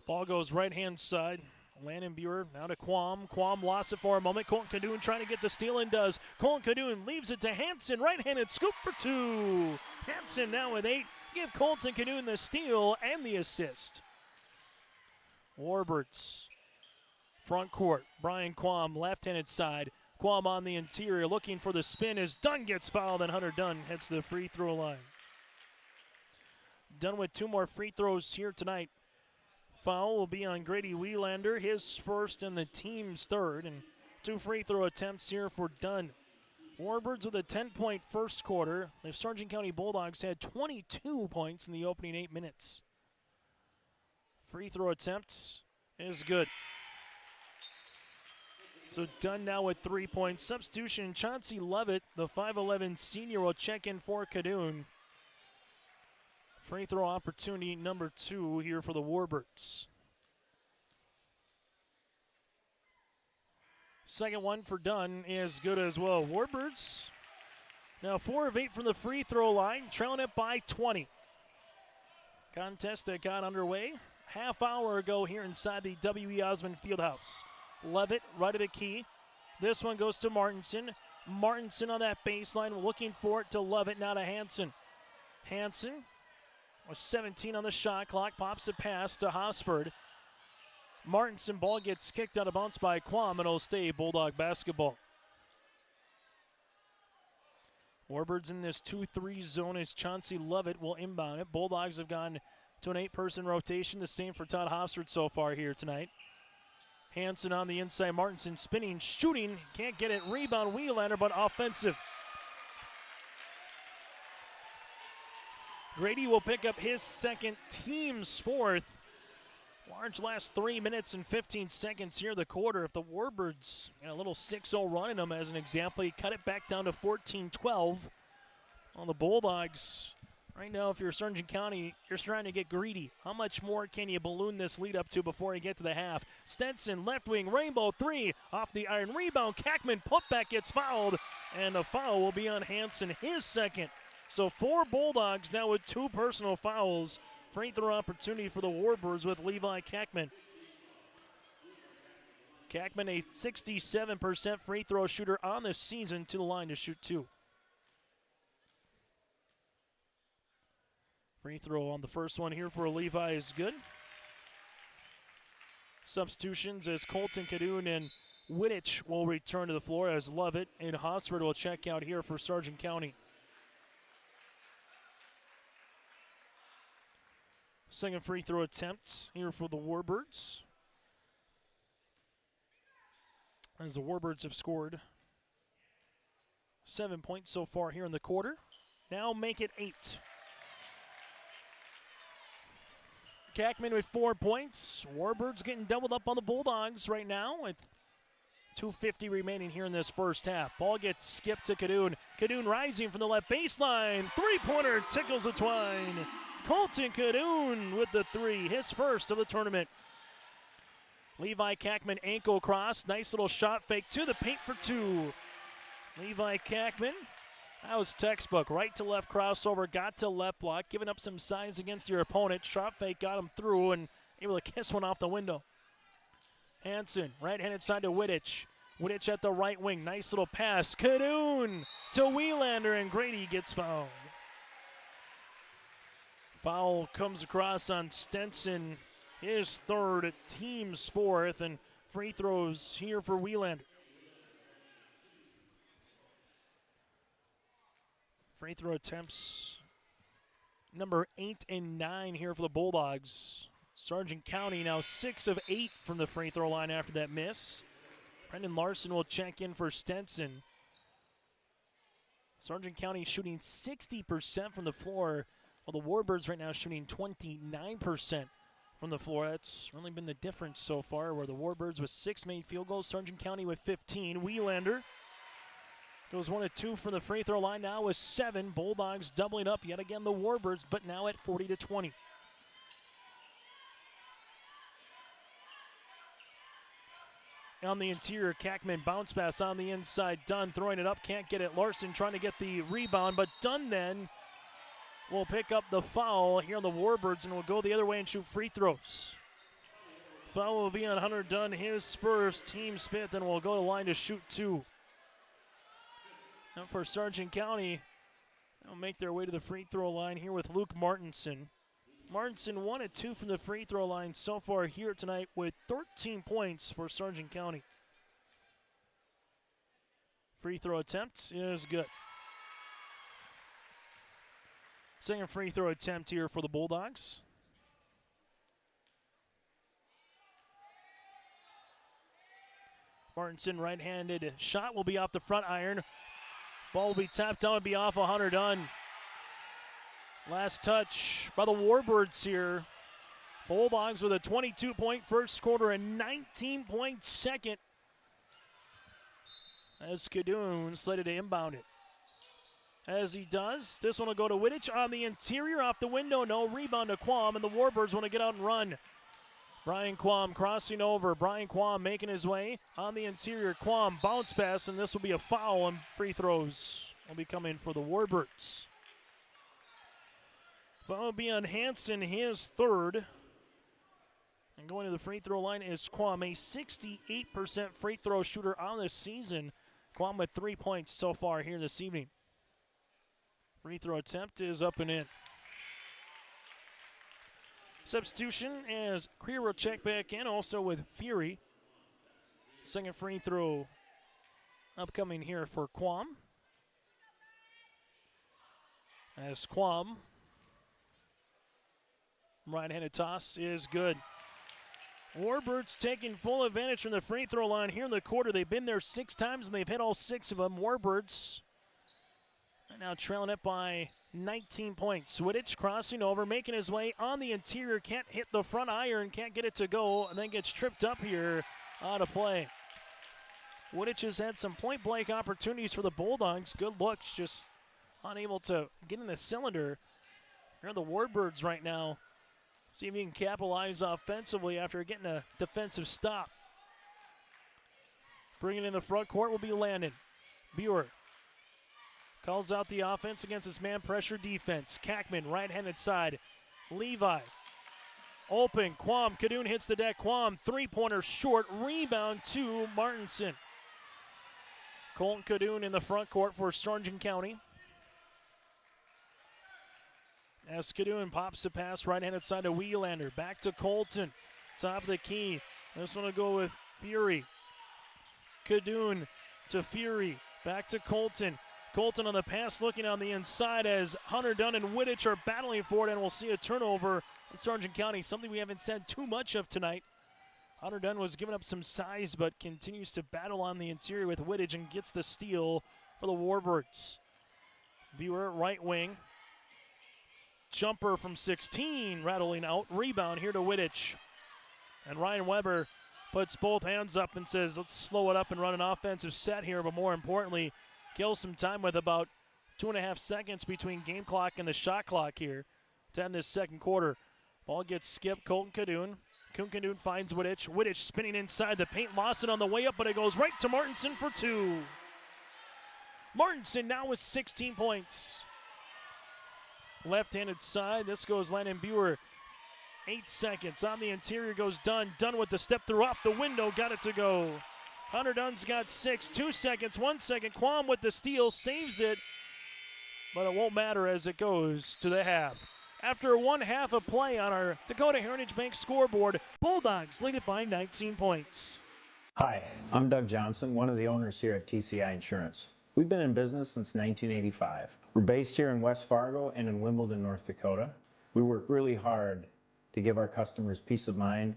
Ball goes right-hand side. Landon Buer now to Quam. Quam lost it for a moment. Colton Kadoon trying to get the steal and does. Colton Kadoon leaves it to Hansen. Right-handed scoop for two. Hansen now with 8. Give Colton Kadoon the steal and the assist. Warbirds. Front court. Brian Quam left-handed side. Quam on the interior looking for the spin as Dunn gets fouled and Hunter Dunn hits the free throw line. Dunn with 2 more free throws here tonight. Foul will be on Grady Wielander, his first and the team's third, and 2 free throw attempts here for Dunn. Warbirds with a 10-point first quarter. The Sargent County Bulldogs had 22 points in the opening 8 minutes. Free throw attempt is good. So Dunn now with 3 points. Substitution, Chauncey Levitt, the 5'11 senior, will check in for Kadoon. Free throw opportunity number 2 here for the Warbirds. Second one for Dunn is good as well. Warbirds now 4 of 8 from the free throw line, trailing it by 20. Contest that got underway half hour ago here inside the W.E. Osmond Fieldhouse. Levitt right at the key. This one goes to Martinson. Martinson on that baseline looking for it to Levitt, now to Hansen. Hansen with 17 on the shot clock, pops it past to Hosford. Martinson ball gets kicked out of bounds by Quam, and it'll stay Bulldog basketball. Warbirds in this 2-3 zone as Chauncey Levitt will inbound it. Bulldogs have gone to an 8-person rotation, the same for Todd Hosford so far here tonight. Hansen on the inside, Martinson spinning, shooting, can't get it, rebound Wielander, but offensive. Grady will pick up his second, team's fourth. Large last 3 minutes and 15 seconds here in the quarter. If the Warbirds a little 6-0 run in them as an example, you cut it back down to 14-12. On the Bulldogs, right now if you're Sargent County, you're trying to get greedy. How much more can you balloon this lead up to before you get to the half? Stenson, left wing, rainbow 3, off the iron, rebound, Kackman, putback gets fouled, and the foul will be on Hansen, his second. So 4 Bulldogs now with 2 personal fouls. Free throw opportunity for the Warbirds with Levi Kackman. Kackman, a 67% free throw shooter on the season, to the line to shoot 2. Free throw on the first one here for Levi is good. Substitutions as Colton Kadoon and Wittich will return to the floor as Levitt and Hosford will check out here for Sargent County. Second free throw attempts here for the Warbirds. As the Warbirds have scored 7 points so far here in the quarter. Now make it 8. Kackman with 4 points. Warbirds getting doubled up on the Bulldogs right now with 2:50 remaining here in this first half. Ball gets skipped to Kadoon. Kadoon rising from the left baseline. Three-pointer tickles the twine. Colton Kadoon with the 3, his first of the tournament. Levi Kackman ankle cross. Nice little shot fake to the paint for 2. Levi Kackman, that was textbook. Right to left crossover, got to left block, giving up some size against your opponent. Shot fake got him through and able to kiss one off the window. Hansen, right-handed side to Wittich. Wittich at the right wing. Nice little pass. Kadoon to Wielander, and Grady gets fouled. Foul comes across on Stenson, his third, team's fourth, and free throws here for Wheelander. Free throw attempts number 8 and 9 here for the Bulldogs. Sargent County now 6 of 8 from the free throw line after that miss. Brendan Larson will check in for Stenson. Sargent County shooting 60% from the floor, while the Warbirds right now shooting 29% from the floor. That's really been the difference so far, where the Warbirds with 6 made field goals, Sargent County with 15. Wheelander goes 1 of 2 from the free throw line now with 7. Bulldogs doubling up yet again the Warbirds, but now at 40-20. On the interior, Kackman bounce pass on the inside. Dunn throwing it up, can't get it. Larson trying to get the rebound, but Dunn then will pick up the foul here on the Warbirds and will go the other way and shoot free throws. Foul will be on Hunter Dunn, his first, team's fifth, and will go to the line to shoot 2. Now for Sargent County, they'll make their way to the free throw line here with Luke Martinson. Martinson 1 of 2 from the free throw line so far here tonight with 13 points for Sargent County. Free throw attempt is good. Second free throw attempt here for the Bulldogs. Martinson right-handed shot will be off the front iron. Ball will be tapped down and be off of Hunter Dunn. Last touch by the Warbirds here. Bulldogs with a 22-point first quarter and 19-point second. As Kadoon slated to inbound it. As he does, this one will go to Wittich on the interior, off the window, no rebound to Quam, and the Warbirds want to get out and run. Brian Quam crossing over. Brian Quam making his way on the interior. Quam bounce pass, and this will be a foul, and free throws will be coming for the Warbirds. Foul will be on Hansen, his third. And going to the free throw line is Quam, a 68% free throw shooter on this season. Quam with 3 points so far here this evening. Free throw attempt is up and in. Substitution as Creer will check back in, also with Fury. Second free throw upcoming here for Quam. As Quam, right-handed toss is good. Warbirds taking full advantage from the free throw line here in the quarter. They've been there 6 times and they've hit all 6 of them. Warbirds right now trailing it by 19 points. Wittich crossing over, making his way on the interior. Can't hit the front iron, can't get it to go, and then gets tripped up here out of play. Wittich has had some point-blank opportunities for the Bulldogs. Good looks, just unable to get in the cylinder. Here are the Warbirds right now. See if he can capitalize offensively after getting a defensive stop. Bringing in the front court will be Landon. Buer calls out the offense against his man pressure defense. Kackman, right-handed side. Levi. Open. Quam. Kadoon hits the deck. Quam, three-pointer short. Rebound to Martinson. Colton Kadoon in the front court for Sargent County. As Kadoon pops the pass, right-handed side to Wheelander. Back to Colton. Top of the key. This one will go with Fury. Kadoon to Fury. Back to Colton. Colton on the pass, looking on the inside as Hunter Dunn and Wittich are battling for it, and we'll see a turnover in Sargent County, something we haven't said too much of tonight. Hunter Dunn was giving up some size, but continues to battle on the interior with Wittich and gets the steal for the Warbirds. Buer, right wing. Jumper from 16, rattling out. Rebound here to Wittich. And Ryan Weber puts both hands up and says, let's slow it up and run an offensive set here, but more importantly, kill some time with about 2.5 seconds between game clock and the shot clock here to end this second quarter. Ball gets skipped. Colton Kadoon. Colton Kadoon finds Wittich. Wittich spinning inside the paint. Lost it on the way up, but it goes right to Martinson for 2. Martinson now with 16 points. Left-handed side. This goes Landon Buer. 8 seconds. On the interior goes Dunn. Dunn with the step through off the window. Got it to go. Hunter Dunn's got 6. 2 seconds. 1 second. Quam with the steal. Saves it. But it won't matter as it goes to the half. After one half of play on our Dakota Heritage Bank scoreboard, Bulldogs lead it by 19 points. Hi, I'm Doug Johnson, one of the owners here at TCI Insurance. We've been in business since 1985. We're based here in West Fargo and in Wimbledon, North Dakota. We work really hard to give our customers peace of mind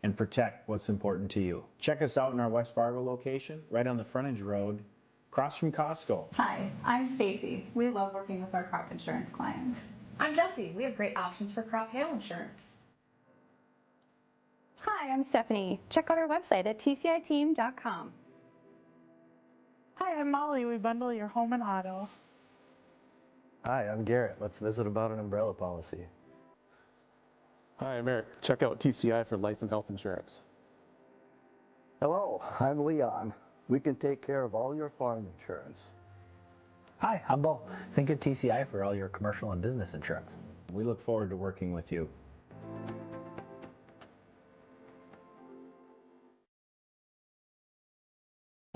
and protect what's important to you. Check us out in our West Fargo location, right on the frontage road, across from Costco. Hi, I'm Stacy. We love working with our crop insurance clients. I'm Jessie. We have great options for crop hail insurance. Hi, I'm Stephanie. Check out our website at tciteam.com. Hi, I'm Molly. We bundle your home and auto. Hi, I'm Garrett. Let's visit about an umbrella policy. Hi, I'm Eric. Check out TCI for life and health insurance. Hello, I'm Leon. We can take care of all your farm insurance. Hi, I'm Bo. Think of TCI for all your commercial and business insurance. We look forward to working with you.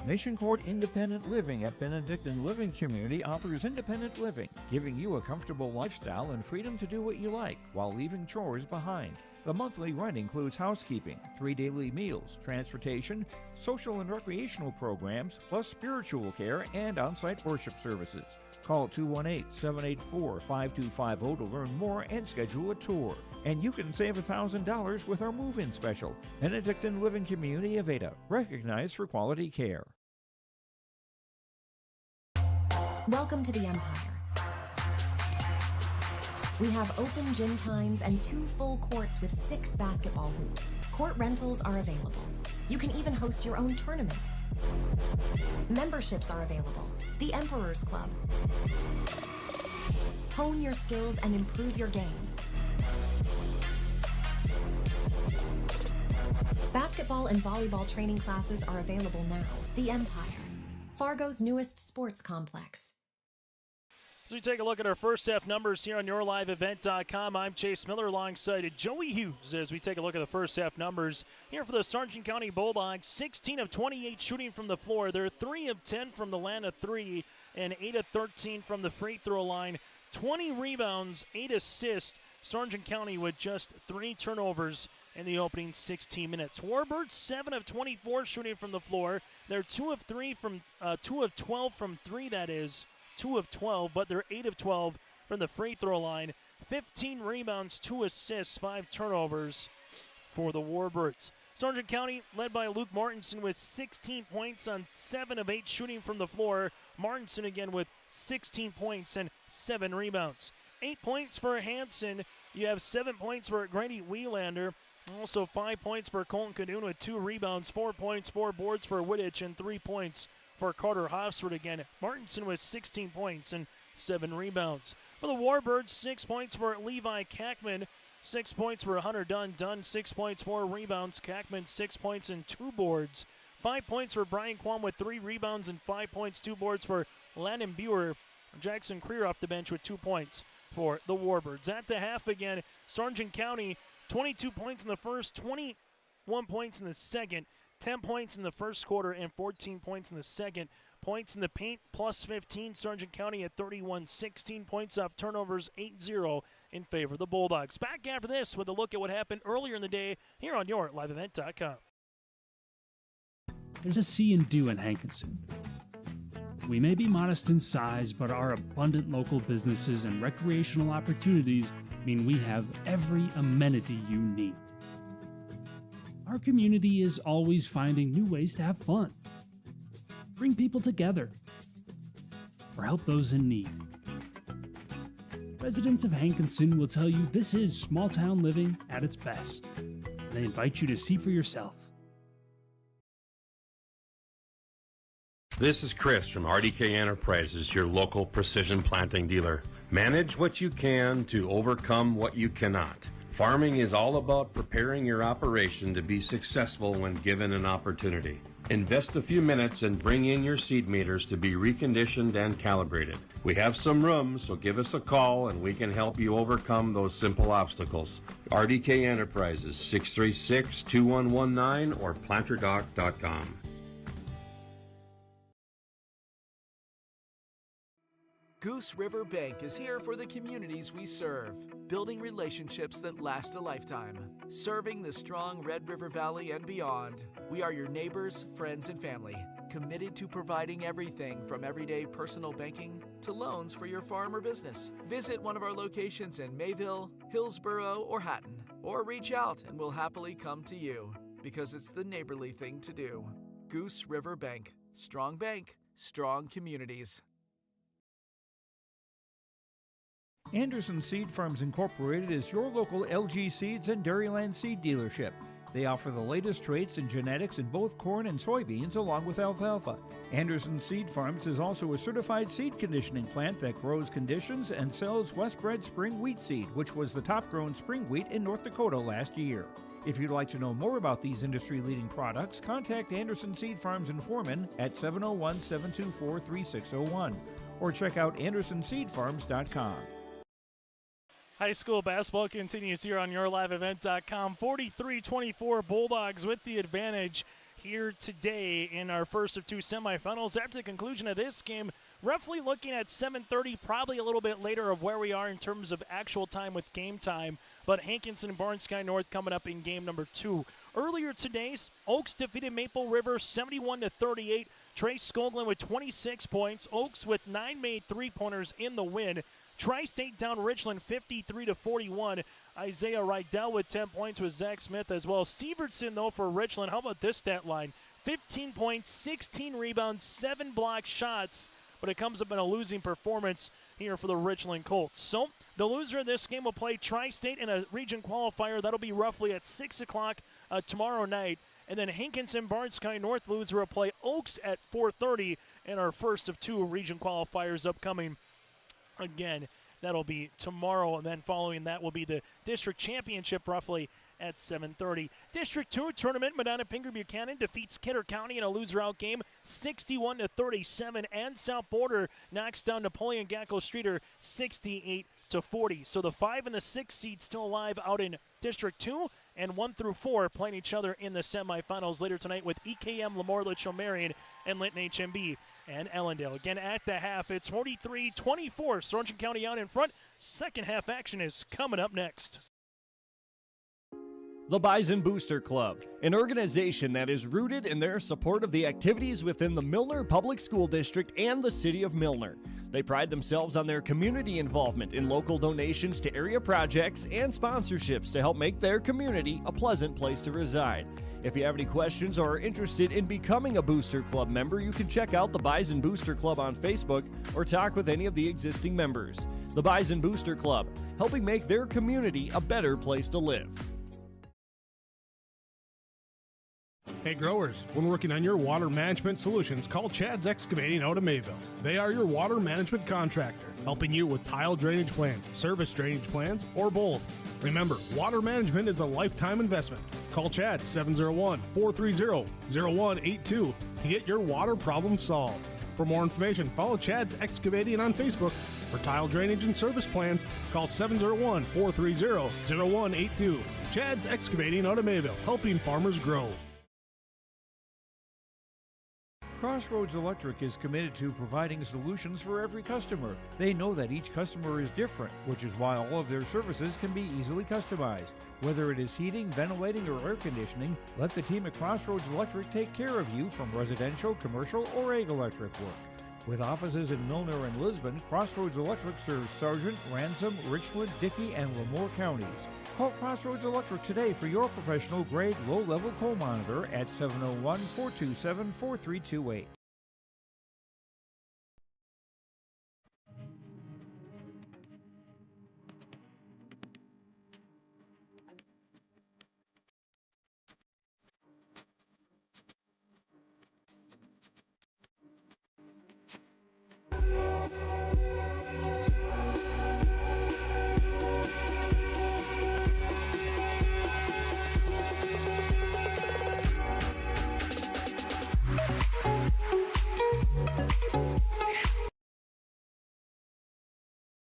Nation Court Independent Living at Benedictine Living Community offers independent living, giving you a comfortable lifestyle and freedom to do what you like while leaving chores behind. The monthly rent includes housekeeping, 3 daily meals, transportation, social and recreational programs, plus spiritual care and on-site worship services. Call 218-784-5250 to learn more and schedule a tour. And you can save $1,000 with our move-in special. Benedictine Living Community of Ada, recognized for quality care. Welcome to the Empire. We have open gym times and 2 full courts with 6 basketball hoops. Court rentals are available. You can even host your own tournaments. Memberships are available. The Emperor's Club. Hone your skills and improve your game. Basketball and volleyball training classes are available now. The Empire, Fargo's newest sports complex. As we take a look at our first half numbers here on YourLiveEvent.com, I'm Chase Miller alongside Joey Hughes as we take a look at the first half numbers here for the Sargent County Bulldogs. 16 of 28 shooting from the floor. They're 3 of 10 from the line of 3 and 8 of 13 from the free throw line. 20 rebounds, 8 assists. Sargent County with just 3 turnovers in the opening 16 minutes. Warbirds 7 of 24 shooting from the floor. They're 2 of 12 from 3, that is. 2 of 12, but they're 8 of 12 from the free throw line. 15 rebounds, 2 assists, 5 turnovers for the Warbirds. Sargent County led by Luke Martinson with 16 points on 7 of 8 shooting from the floor. Martinson again with 16 points and 7 rebounds. 8 points for Hansen. You have 7 points for Grady Wielander. Also 5 points for Colton Cadoon with 2 rebounds, 4 points, 4 boards for Wittich, and 3 points for Carter Hofsford again. Martinson with 16 points and 7 rebounds. For the Warbirds, 6 points for Levi Kackman, 6 points for Hunter Dunn. Dunn, 6 points, 4 rebounds. Kackman, 6 points and 2 boards. 5 points for Brian Quam with 3 rebounds and 5 points, 2 boards for Landon Buer. Jackson Creer off the bench with 2 points for the Warbirds. At the half again, Sargent County, 22 points in the first, 21 points in the second. 10 points in the first quarter and 14 points in the second. Points in the paint, plus 15. Sargent County at 31, 16 points off turnovers, 8-0 in favor of the Bulldogs. Back after this with a look at what happened earlier in the day here on YourLiveEvent.com. There's a see and do in Hankinson. We may be modest in size, but our abundant local businesses and recreational opportunities mean we have every amenity you need. Our community is always finding new ways to have fun, bring people together, or help those in need. Residents of Hankinson will tell you this is small town living at its best. They invite you to see for yourself. This is Chris from RDK Enterprises, your local precision planting dealer. Manage what you can to overcome what you cannot. Farming is all about preparing your operation to be successful when given an opportunity. Invest a few minutes and bring in your seed meters to be reconditioned and calibrated. We have some room, so give us a call and we can help you overcome those simple obstacles. RDK Enterprises, 636-2119 or planterdoc.com. Goose River Bank is here for the communities we serve, building relationships that last a lifetime. Serving the strong Red River Valley and beyond, we are your neighbors, friends, and family, committed to providing everything from everyday personal banking to loans for your farm or business. Visit one of our locations in Mayville, Hillsborough, or Hatton, or reach out and we'll happily come to you, because it's the neighborly thing to do. Goose River Bank. Strong bank, strong communities. Anderson Seed Farms Incorporated is your local LG Seeds and Dairyland seed dealership. They offer the latest traits and genetics in both corn and soybeans along with alfalfa. Anderson Seed Farms is also a certified seed conditioning plant that grows, conditions, and sells Westbred spring wheat seed, which was the top grown spring wheat in North Dakota last year. If you'd like to know more about these industry-leading products, contact Anderson Seed Farms in Foreman at 701-724-3601 or check out AndersonSeedFarms.com. High school basketball continues here on YourLiveEvent.com. 43-24 Bulldogs with the advantage here today in our first of two semifinals. After the conclusion of this game, roughly looking at 7:30, probably a little bit later of where we are in terms of actual time with game time. But Hankinson and Barnes Sky North coming up in game number 2. Earlier today, Oaks defeated Maple River 71-38. Trey Skoglund with 26 points. Oaks with 9 made three-pointers in the win. Tri-State down Richland 53-41. Isaiah Rydell with 10 points with Zach Smith as well. Sievertson, though, for Richland. How about this stat line? 15 points, 16 rebounds, 7 block shots. But it comes up in a losing performance here for the Richland Colts. So the loser of this game will play Tri-State in a region qualifier. That'll be roughly at 6 o'clock tomorrow night. And then Hankinson Barnes Sky North loser will play Oaks at 4:30 in our first of two region qualifiers upcoming. Again, that'll be tomorrow, and then following that will be the district championship roughly at 7:30. District 2 tournament, Medina Pingree Buchanan defeats Kidder County in a loser-out game 61-37, and South Border knocks down Napoleon Gackel Streeter 68-40. So the 5 and the 6 seeds still alive out in District 2, and 1 through 4 playing each other in the semifinals later tonight with EKM, Lemoore, Litchfield Marion, and Linton HMB and Ellendale. Again, at the half, it's 43-24. Sargent County out in front. Second half action is coming up next. The Bison Booster Club, an organization that is rooted in their support of the activities within the Milner Public School District and the City of Milner. They pride themselves on their community involvement in local donations to area projects and sponsorships to help make their community a pleasant place to reside. If you have any questions or are interested in becoming a Booster Club member, you can check out the Bison Booster Club on Facebook or talk with any of the existing members. The Bison Booster Club, helping make their community a better place to live. Hey growers, when working on your water management solutions, call Chad's Excavating out of Mayville. They are your water management contractor, helping you with tile drainage plans, service drainage plans, or both. Remember, water management is a lifetime investment. Call Chad 701-430-0182 to get your water problem solved. For more information, follow Chad's Excavating on Facebook. For tile drainage and service plans, call 701-430-0182. Chad's Excavating out of Mayville, helping farmers grow. Crossroads Electric is committed to providing solutions for every customer. They know that each customer is different, which is why all of their services can be easily customized. Whether it is heating, ventilating, or air conditioning, let the team at Crossroads Electric take care of you from residential, commercial, or ag electric work. With offices in Milner and Lisbon, Crossroads Electric serves Sargent, Ransom, Richwood, Dickey, and Lemoore counties. Call Crossroads Electric today for your professional-grade low-level coal monitor at 701-427-4328.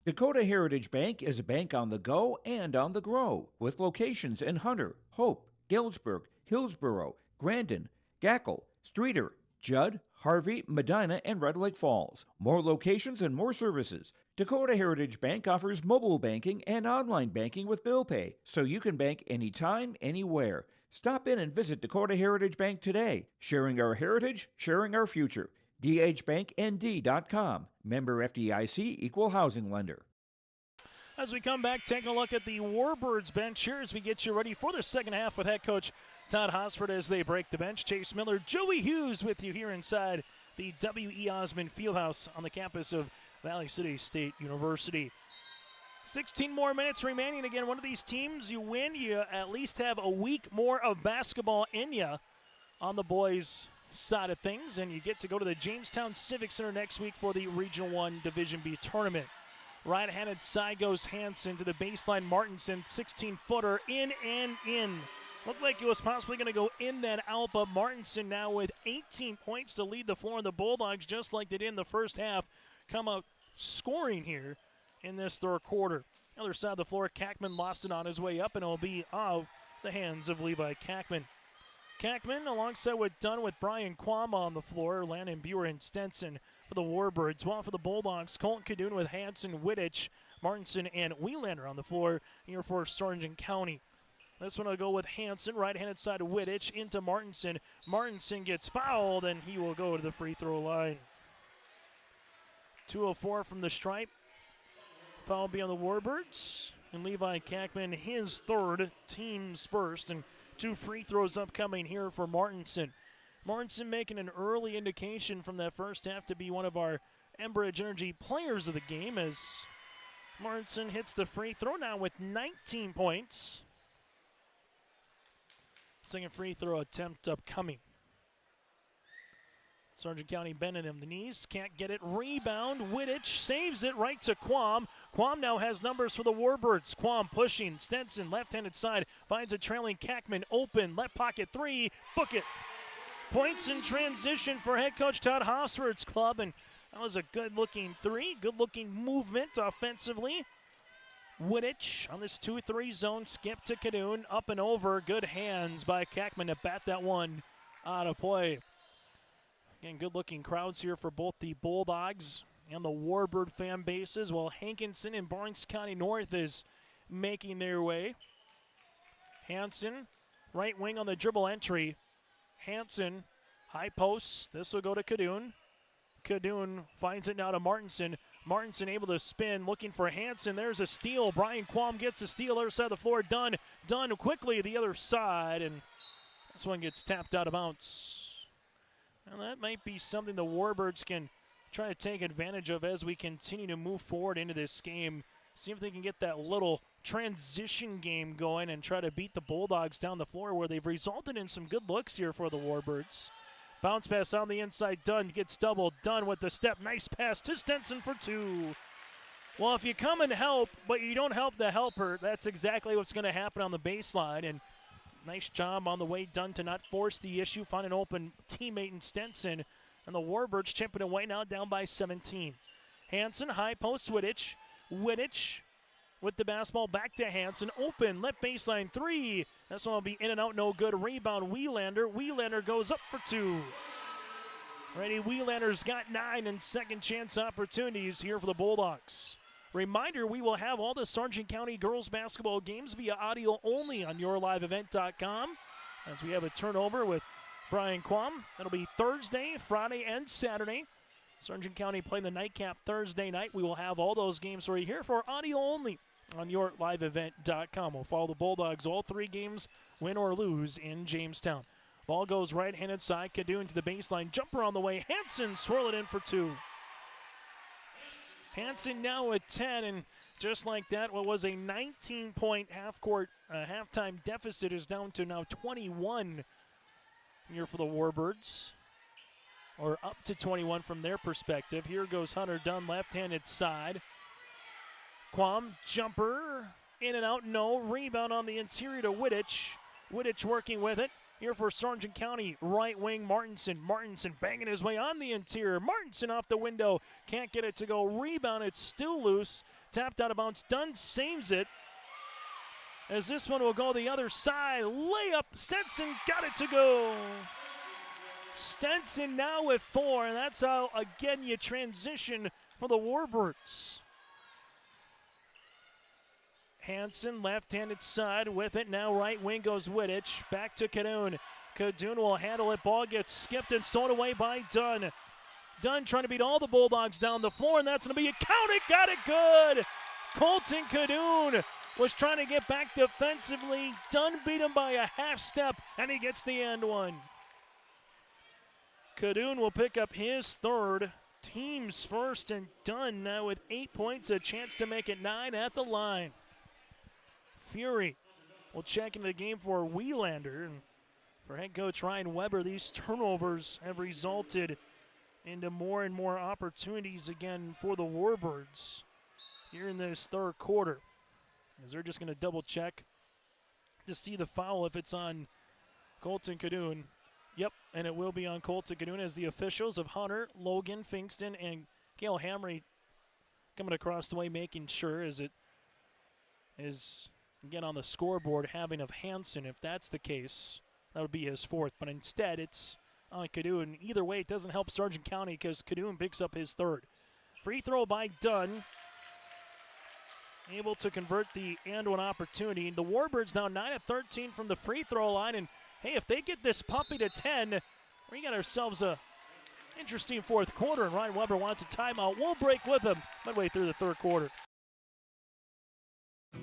Dakota Heritage Bank is a bank on the go and on the grow, with locations in Hunter, Hope, Galesburg, Hillsborough, Grandin, Gackel, Streeter, Judd, Harvey, Medina, and Red Lake Falls. More locations and more services. Dakota Heritage Bank offers mobile banking and online banking with bill pay, so you can bank anytime, anywhere. Stop in and visit Dakota Heritage Bank today. Sharing our heritage, sharing our future. dhbanknd.com. Member FDIC, equal housing lender. As we come back, take a look at the Warbirds bench here as we get you ready for the second half with head coach Todd Hosford as they break the bench. Chase Miller, Joey Hughes with you here inside the W.E. Osmond Fieldhouse on the campus of Valley City State University. 16 more minutes remaining. Again, one of these teams, you win, you at least have a week more of basketball in you on the boys' side of things, and you get to go to the Jamestown Civic Center next week for the Regional 1 Division B tournament. Right-handed side goes Hansen to the baseline. Martinson, 16-footer, in and in. Looked like it was possibly going to go in then out, but Martinson now with 18 points to lead the floor, and the Bulldogs, just like they did in the first half, come out scoring here in this third quarter. Other side of the floor, Kackman lost it on his way up, and it will be out the hands of Levi Kackman. Kackman alongside with Dunn with Brian Kwama on the floor, Landon Buer and Stenson for the Warbirds. While for the Bulldogs, Colton Cadoon with Hanson, Wittich, Martinson, and Wielander on the floor here for Sargent County. This one will go with Hanson, right-handed side of Wittich into Martinson. Martinson gets fouled, and he will go to the free throw line. 2:04 from the stripe. Foul will be on the Warbirds. And Levi Kackman, his third, team's first, and 2 free throws upcoming here for Martinson. Martinson making an early indication from that first half to be one of our Enbridge Energy players of the game as Martinson hits the free throw now with 19 points. Second free throw attempt upcoming. Sargent County bending him the knees, can't get it. Rebound, Wittich saves it right to Quam. Quam now has numbers for the Warbirds. Quam pushing, Stenson left-handed side, finds a trailing Kackman open, left pocket three, book it. Points in transition for head coach Todd Hosford's club, and that was a good-looking three, good-looking movement offensively. Wittich on this 2-3 zone, skip to Cadoon, up and over, good hands by Kackman to bat that one out of play. Again, good-looking crowds here for both the Bulldogs and the Warbird fan bases, while Hankinson and Barnes County North is making their way. Hansen, right wing on the dribble entry. Hansen, high post. This will go to Cadoon. Cadoon finds it now to Martinson. Martinson able to spin, looking for Hansen. There's a steal. Brian Quam gets the steal. Other side of the floor. Dunn quickly the other side, and this one gets tapped out of bounds. And that might be something the Warbirds can try to take advantage of as we continue to move forward into this game. See if they can get that little transition game going and try to beat the Bulldogs down the floor, where they've resulted in some good looks here for the Warbirds. Bounce pass on the inside. Dunn gets doubled. Dunn with the step. Nice pass to Stenson for 2. Well, if you come and help, but you don't help the helper, that's exactly what's going to happen on the baseline. And nice job on the way done to not force the issue, find an open teammate in Stenson, and the Warbirds chipping away now down by 17. Hansen, high post, Wittich. Wittich with the basketball back to Hansen, open, left baseline three. This one will be in and out, no good. Rebound, Wielander. Wielander goes up for 2. Ready, Wielander's got 9 and second chance opportunities here for the Bulldogs. Reminder, we will have all the Sargent County girls basketball games via audio only on yourliveevent.com as we have a turnover with Brian Quam. That'll be Thursday, Friday, and Saturday. Sargent County playing the nightcap Thursday night. We will have all those games right here for audio only on yourliveevent.com. We'll follow the Bulldogs all 3 games, win or lose, in Jamestown. Ball goes right-handed side. Cadoon to the baseline. Jumper on the way. Hansen swirl it in for 2. Hansen now at 10, and just like that, what was a 19-point halftime deficit is down to now 21 here for the Warbirds, or up to 21 from their perspective. Here goes Hunter Dunn, left-handed side. Quam, jumper, in and out, no. Rebound on the interior to Wittich. Wittich working with it. Here for Sargent County, right wing Martinson. Martinson banging his way on the interior. Martinson off the window. Can't get it to go. Rebound, it's still loose. Tapped out of bounds. Dunn saves it. As this one will go the other side. Layup. Stenson got it to go. Stenson now with 4, and that's how, again, you transition for the Warbirds. Hansen, left-handed side with it. Now right wing goes Wittich. Back to Cadoon. Cadoon will handle it. Ball gets skipped and stolen away by Dunn. Dunn trying to beat all the Bulldogs down the floor, and that's going to be counted. Got it good. Colton Cadoon was trying to get back defensively. Dunn beat him by a half step, and he gets the end one. Cadoon will pick up his third. Team's first, and Dunn now with 8 points, a chance to make it 9 at the line. Fury will check into the game for Wheelander. And for head coach Ryan Weber, these turnovers have resulted into more and more opportunities again for the Warbirds here in this third quarter. As they're just going to double check to see the foul if it's on Colton Cadoon. Yep, and it will be on Colton Cadoon as the officials of Hunter, Logan, Finkston, and Gail Hamry coming across the way, making sure as it is again on the scoreboard having of Hansen. If that's the case, that would be his fourth. But instead, it's on Cadoon. Either way, it doesn't help Sargent County because Cadoon picks up his third. Free throw by Dunn. Able to convert the and one opportunity. The Warbirds now 9 of 13 from the free throw line. And hey, if they get this puppy to 10, we got ourselves a interesting fourth quarter. And Ryan Weber wants a timeout. We'll break with him midway through the third quarter.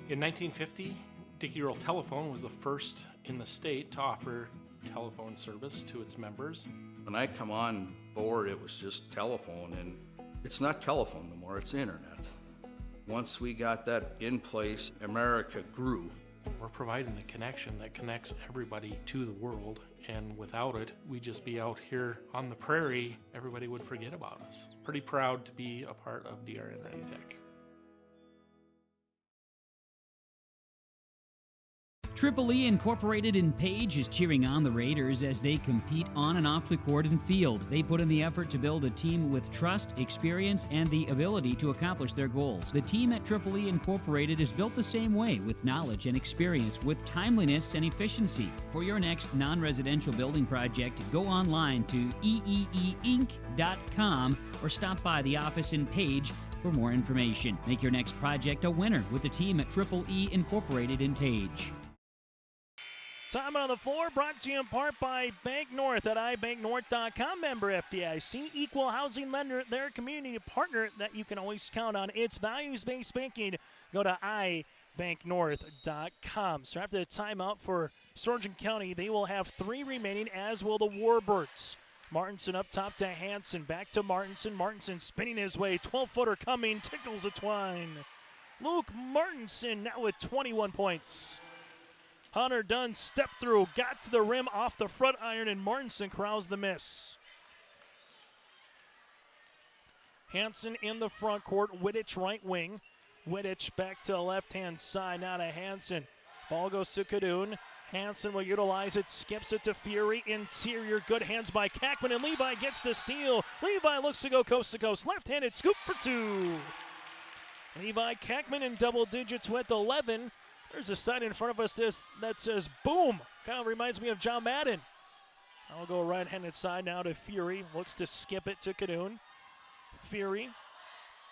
In 1950, Dickey Earl Telephone was the first in the state to offer telephone service to its members. When I come on board, it was just telephone, and it's not telephone no more, it's internet. Once we got that in place, America grew. We're providing the connection that connects everybody to the world, and without it, we'd just be out here on the prairie. Everybody would forget about us. Pretty proud to be a part of DRN Tech. Triple E Incorporated in Page is cheering on the Raiders as they compete on and off the court and field. They put in the effort to build a team with trust, experience, and the ability to accomplish their goals. The team at Triple E Incorporated is built the same way, with knowledge and experience, with timeliness and efficiency. For your next non-residential building project, go online to eeeinc.com or stop by the office in Page for more information. Make your next project a winner with the team at Triple E Incorporated in Page. Time on the floor brought to you in part by Bank North at ibanknorth.com. Member FDIC, equal housing lender, their community partner that you can always count on. It's values-based banking. Go to ibanknorth.com. So after the timeout for Sargent County, they will have 3 remaining, as will the Warbirds. Martinson up top to Hansen. Back to Martinson. Martinson spinning his way. 12-footer coming. Tickles a twine. Luke Martinson now with 21 points. Hunter Dunn stepped through, got to the rim off the front iron, and Martinson corrals the miss. Hansen in the front court, Wittich right wing. Wittich back to the left-hand side, now to Hansen. Ball goes to Cadoon. Hansen will utilize it, skips it to Fury. Interior, good hands by Kackman, and Levi gets the steal. Levi looks to go coast to coast. Left-handed scoop for 2. Levi Kackman in double digits with 11. There's a sign in front of us that says boom. Kind of reminds me of John Madden. I'll go right-handed side now to Fury. Looks to skip it to Cadoon. Fury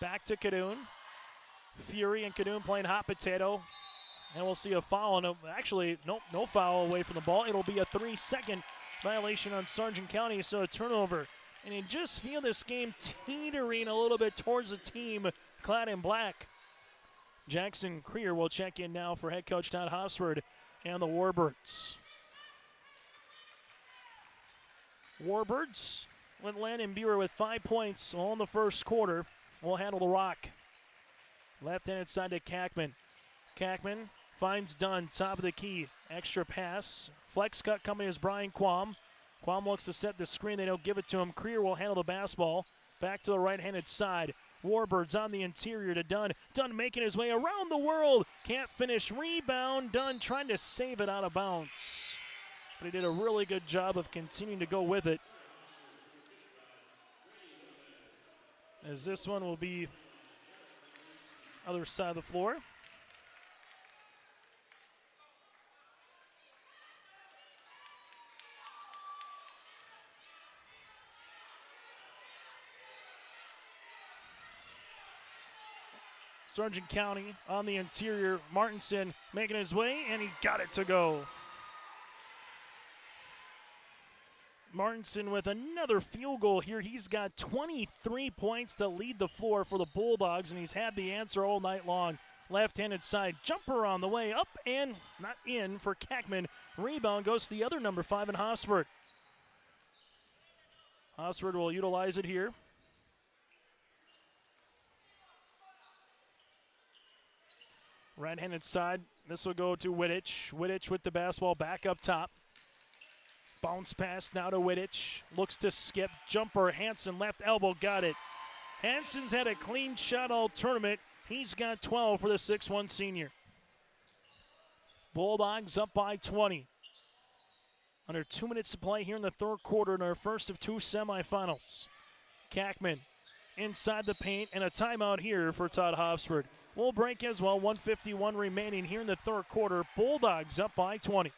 back to Cadoon. Fury and Cadoon playing hot potato. And we'll see a foul. And actually, no foul away from the ball. It'll be a 3-second violation on Sargent County, so a turnover. And you just feel this game teetering a little bit towards the team clad in black. Jackson Creer will check in now for head coach Todd Hosford and the Warbirds. Warbirds with Landon Buer with 5 points all in the first quarter. Will handle the rock. Left-handed side to Kackman. Kackman finds Dunn, top of the key. Extra pass. Flex cut coming is Brian Quam. Quam looks to set the screen. They don't give it to him. Creer will handle the basketball. Back to the right-handed side. Warbirds on the interior to Dunn. Dunn making his way around the world. Can't finish. Rebound. Dunn trying to save it out of bounds. But he did a really good job of continuing to go with it. As this one will be other side of the floor. Sargent County on the interior. Martinson making his way, and he got it to go. Martinson with another field goal here. He's got 23 points to lead the floor for the Bulldogs, and he's had the answer all night long. Left-handed side jumper on the way up and not in for Kackman. Rebound goes to the other number 5 in Hosford. Hosford will utilize it here. Right-handed side, this will go to Wittich. Wittich with the basketball back up top. Bounce pass now to Wittich. Looks to skip. Jumper. Hansen left elbow. Got it. Hansen's had a clean shot all tournament. He's got 12 for the 6'1 senior. Bulldogs up by 20. Under 2 minutes to play here in the third quarter in our first of 2 semifinals. Kackman inside the paint and a timeout here for Todd Hofsford. We'll break as well. 1:51 remaining here in the third quarter. Bulldogs up by 20.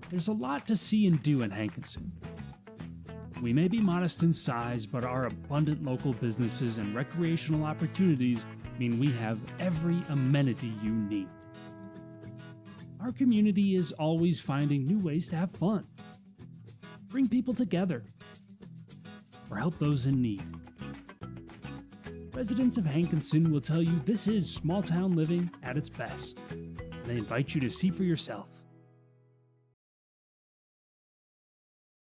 There's a lot to see and do in Hankinson. We may be modest in size, but our abundant local businesses and recreational opportunities mean we have every amenity you need. Our community is always finding new ways to have fun, bring people together, or help those in need. Residents of Hankinson will tell you this is small town living at its best. They invite you to see for yourself.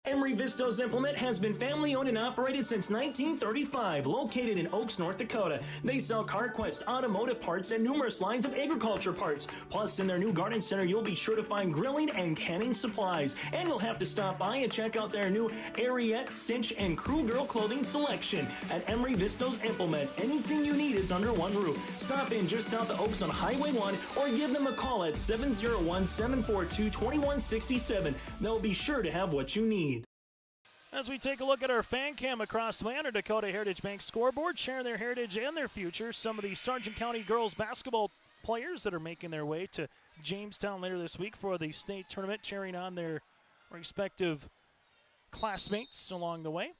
Emery Vistos Implement has been family owned and operated since 1935, located in Oaks, North Dakota. They sell CarQuest automotive parts and numerous lines of agriculture parts. Plus, in their new garden center, you'll be sure to find grilling and canning supplies. And you'll have to stop by and check out their new Ariette, Cinch, and Crew Girl clothing selection. At Emery Vistos Implement, anything you need is under one roof. Stop in just south of Oaks on Highway 1 or give them a call at 701-742-2167. They'll be sure to have what you need. As we take a look at our fan cam across the Manor Dakota Heritage Bank scoreboard, sharing their heritage and their future, some of the Sargent County girls basketball players that are making their way to Jamestown later this week for the state tournament, cheering on their respective classmates along the way.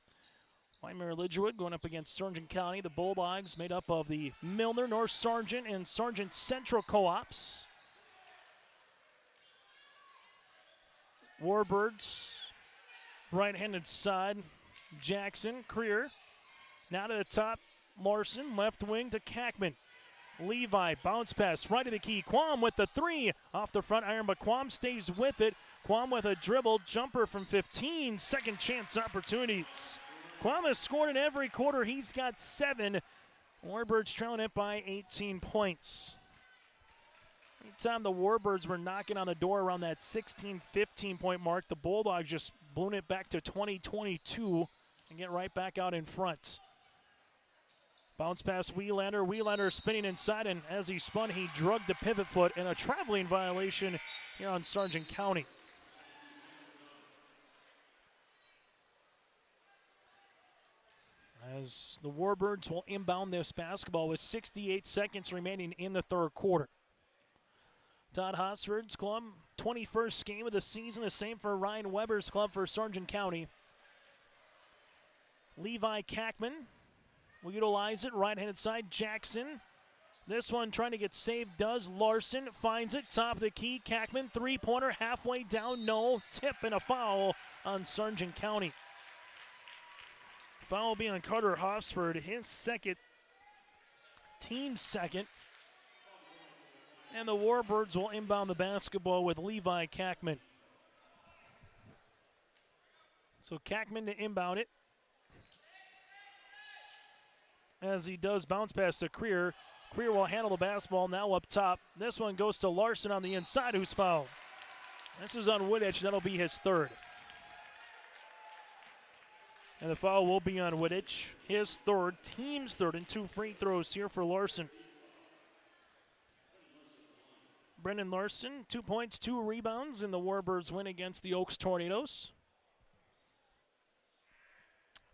Wyndmere-Lidgerwood going up against Sargent County. The Bulldogs made up of the Milner, North Sargent, and Sargent Central co-ops. Warbirds. Right-handed side, Jackson, Creer. Now to the top, Larson, left wing to Kackman. Levi, bounce pass, right to the key. Quam with the 3 off the front iron, but Quam stays with it. Quam with a dribble, jumper from 15, second chance opportunities. Quam has scored in every quarter. He's got 7. Warbirds trailing it by 18 points. Anytime the Warbirds were knocking on the door around that 16, 15-point mark, the Bulldogs just blown it back to 20-22 and get right back out in front. Bounce pass Wielander. Wielander spinning inside, and as he spun, he drugged the pivot foot and a traveling violation here on Sargent County. As the Warbirds will inbound this basketball with 68 seconds remaining in the third quarter. Todd Hosford's club, 21st game of the season, the same for Ryan Weber's club for Sargent County. Levi Kackman will utilize it, right-handed side, Jackson. This one trying to get saved, does Larson, finds it, top of the key, Kackman, three-pointer, halfway down, no, tip and a foul on Sargent County. Foul will be on Carter Hosford, his second, team second. And the Warbirds will inbound the basketball with Levi Kackman. So Kackman to inbound it. As he does bounce pass to Creer. Creer will handle the basketball now up top. This one goes to Larson on the inside, who's fouled. This is on Wittich. That'll be his 3rd. And the foul will be on Wittich. His 3rd, team's 3rd, and 2 free throws here for Larson. Brendan Larson, 2 points, 2 rebounds in the Warbirds win against the Oaks Tornadoes.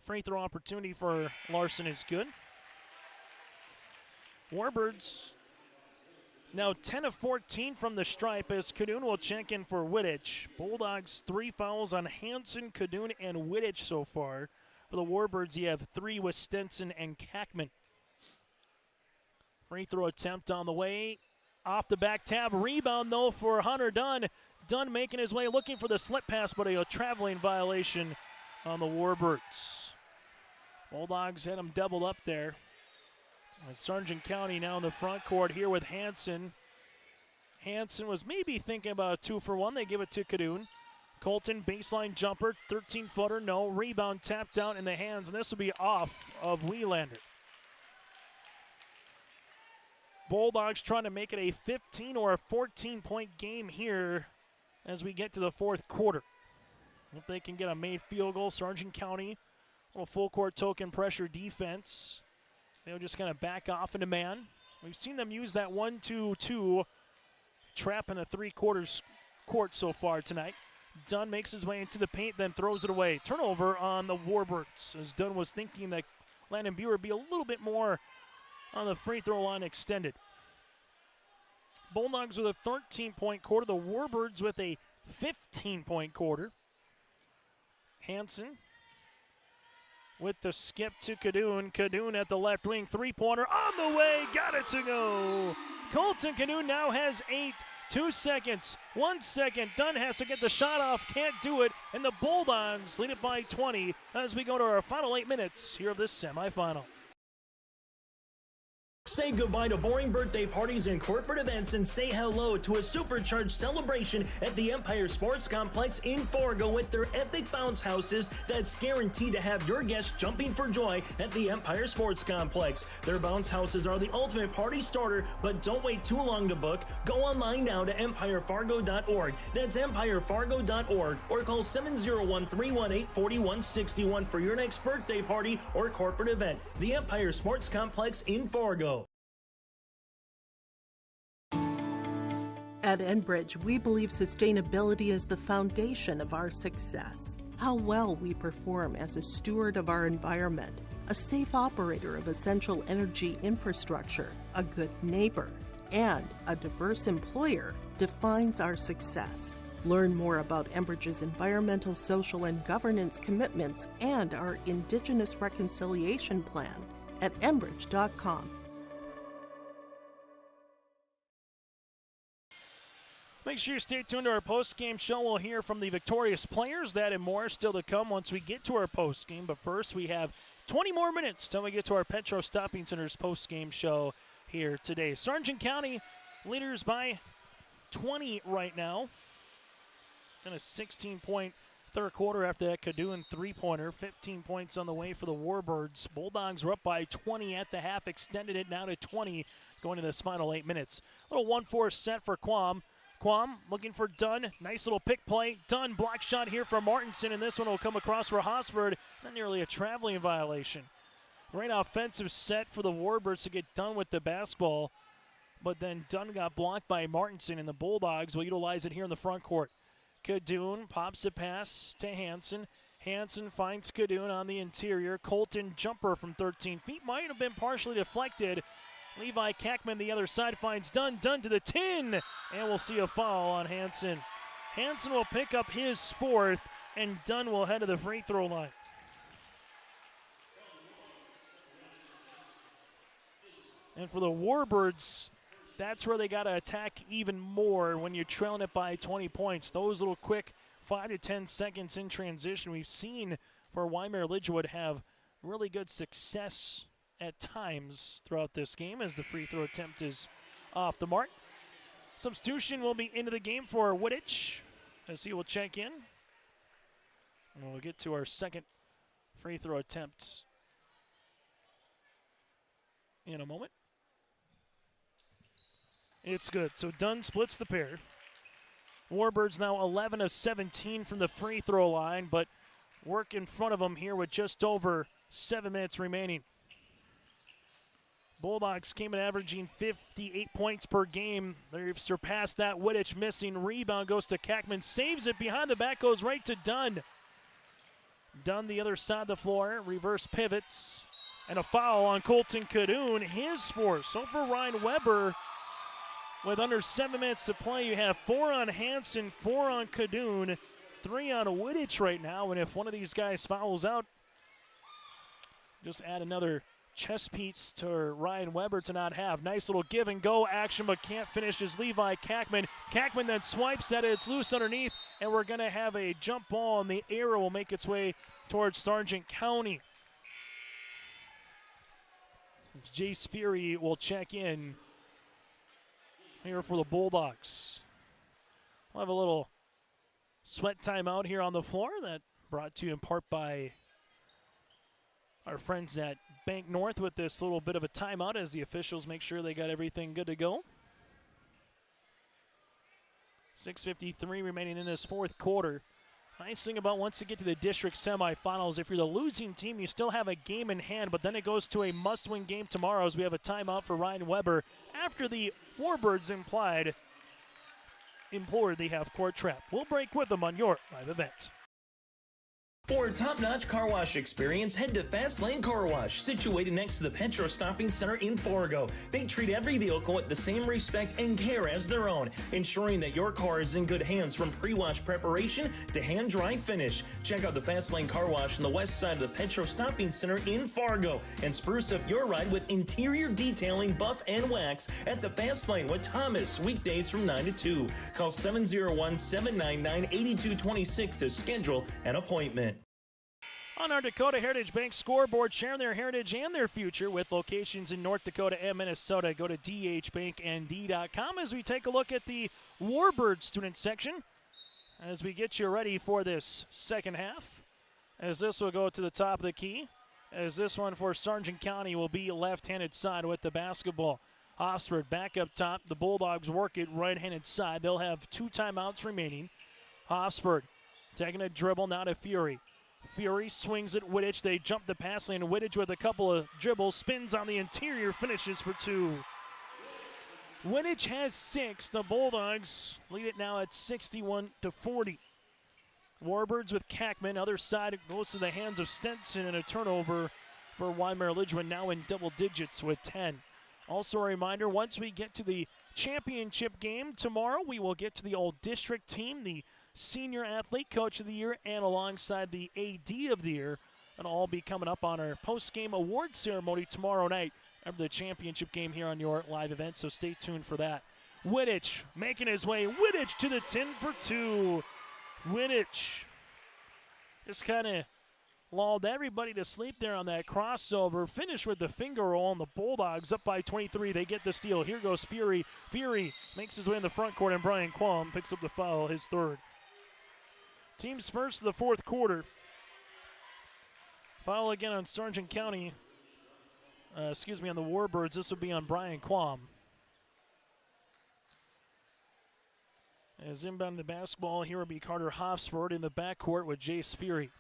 Free throw opportunity for Larson is good. Warbirds now 10 of 14 from the stripe as Kadoon will check in for Wittich. Bulldogs 3 fouls on Hansen, Kadoon, and Wittich so far. For the Warbirds, you have 3 with Stenson and Kackman. Free throw attempt on the way. Off the back tab. Rebound, though, for Hunter Dunn. Dunn making his way, looking for the slip pass, but a traveling violation on the Warbirds. Bulldogs had him doubled up there. And Sargent County now in the front court here with Hansen. Hansen was maybe thinking about a 2-for-1. They give it to Kadoun. Colton, baseline jumper, 13-footer, no. Rebound tapped out in the hands, and this will be off of Wielander. Bulldogs trying to make it a 15 or a 14-point game here as we get to the fourth quarter. If they can get a made field goal, Sargent County, a little full-court token pressure defense. They'll just kind of back off into man. We've seen them use that 1-2-2 trap in the three-quarters court so far tonight. Dunn makes his way into the paint, then throws it away. Turnover on the Warbirds, as Dunn was thinking that Landon Buer would be a little bit more on the free throw line extended. Bulldogs with a 13-point quarter. The Warbirds with a 15-point quarter. Hansen with the skip to Kadoun. Kadoun at the left wing, three-pointer on the way, got it to go. Colton Kadoun now has 8. 2 seconds, 1 second. Dunn has to get the shot off, can't do it, and the Bulldogs lead it by 20 as we go to our final 8 minutes here of this semifinal. Say goodbye to boring birthday parties and corporate events and say hello to a supercharged celebration at the Empire Sports Complex in Fargo with their epic bounce houses that's guaranteed to have your guests jumping for joy at the Empire Sports Complex. Their bounce houses are the ultimate party starter, but don't wait too long to book. Go online now to empirefargo.org. That's empirefargo.org, or call 701-318-4161 for your next birthday party or corporate event. The Empire Sports Complex in Fargo. At Enbridge, we believe sustainability is the foundation of our success. How well we perform as a steward of our environment, a safe operator of essential energy infrastructure, a good neighbor, and a diverse employer defines our success. Learn more about Enbridge's environmental, social, and governance commitments and our Indigenous Reconciliation Plan at enbridge.com. Make sure you stay tuned to our post-game show. We'll hear from the victorious players. That and more still to come once we get to our post-game. But first, we have 20 more minutes till we get to our Petro Stopping Center's post-game show here today. Sargent County leaders by 20 right now. And a 16-point third quarter after that Kadoun three-pointer. 15 points on the way for the Warbirds. Bulldogs were up by 20 at the half, extended it now to 20 going to this final 8 minutes. A little 1-4 set for Quam. Quam looking for Dunn. Nice little pick play. Dunn block shot here for Martinson, and this one will come across for Hosford. Not nearly a traveling violation. Great offensive set for the Warbirds to get done with the basketball, but then Dunn got blocked by Martinson, and the Bulldogs will utilize it here in the front court. Kadoun pops a pass to Hansen. Hansen finds Kadoun on the interior. Colton jumper from 13 feet. Might have been partially deflected. Levi Kackman the other side finds Dunn. Dunn to the tin, and we'll see a foul on Hansen. Hansen will pick up his fourth, and Dunn will head to the free throw line. And for the Warbirds, that's where they got to attack even more when you're trailing it by 20 points. Those little quick 5 to 10 seconds in transition we've seen for Wyndmere-Lidgerwood have really good success at times throughout this game as the free throw attempt is off the mark. Substitution will be into the game for Wittich as he will check in. And we'll get to our second free throw attempt in a moment. It's good. So Dunn splits the pair. Warbirds now 11 of 17 from the free throw line, but work in front of them here with just over 7 minutes remaining. Bulldogs came in averaging 58 points per game. They've surpassed that. Wittich missing. Rebound goes to Kackman. Saves it. Behind the back goes right to Dunn. Dunn the other side of the floor. Reverse pivots. And a foul on Colton Kadoun. His fourth. So for Ryan Weber, with under 7 minutes to play, you have 4 on Hansen, 4 on Kadoun, 3 on Wittich right now. And if one of these guys fouls out, just add another chest piece to Ryan Weber to not have. Nice little give and go action, but can't finish is Levi Kackman. Kackman then swipes at it. It's loose underneath, and we're going to have a jump ball, and the arrow will make its way towards Sargent County. Jace Fury will check in here for the Bulldogs. We'll have a little sweat time out here on the floor. That brought to you in part by our friends at Bank North with this little bit of a timeout as the officials make sure they got everything good to go. 6:53 remaining in this fourth quarter. Nice thing about once you get to the district semifinals, if you're the losing team, you still have a game in hand, but then it goes to a must-win game tomorrow as we have a timeout for Ryan Weber after the Warbirds implored the half-court trap. We'll break with them on your live event. For a top-notch car wash experience, head to Fast Lane Car Wash, situated next to the Petro Stopping Center in Fargo. They treat every vehicle with the same respect and care as their own, ensuring that your car is in good hands from pre-wash preparation to hand-dry finish. Check out the Fast Lane Car Wash on the west side of the Petro Stopping Center in Fargo and spruce up your ride with interior detailing, buff, and wax at the Fast Lane with Thomas, weekdays from 9 to 2. Call 701-799-8226 to schedule an appointment. On our Dakota Heritage Bank scoreboard, sharing their heritage and their future with locations in North Dakota and Minnesota. Go to dhbanknd.com as we take a look at the Warbird student section as we get you ready for this second half. As this will go to the top of the key, as this one for Sargent County will be left-handed side with the basketball. Hofsford back up top. The Bulldogs work it right-handed side. They'll have 2 timeouts remaining. Hofsford taking a dribble now to Fury. Fury swings at Wittich. They jump the pass lane. Wittich with a couple of dribbles, spins on the interior, finishes for 2. Wittich has 6. The Bulldogs lead it now at 61-40. Warbirds with Kackman. Other side, it goes to the hands of Stenson, and a turnover for Wyndmere-Lidgerwood, now in double digits with 10. Also a reminder, once we get to the championship game tomorrow, we will get to the all district team, the Senior Athlete Coach of the Year, and alongside the AD of the Year. That'll all be coming up on our post-game award ceremony tomorrow night after the championship game here on your live event, so stay tuned for that. Wittich making his way. Wittich to the tin for 2. Wittich just kind of lulled everybody to sleep there on that crossover. Finished with the finger roll, and the Bulldogs up by 23. They get the steal. Here goes Fury. Fury makes his way in the front court, and Brian Quam picks up the foul, his 3rd. Team's first of the fourth quarter. Foul again on Sargent County. On the Warbirds. This will be on Brian Quam. As inbound the basketball, here will be Carter Hofsford in the backcourt with Jace Fury.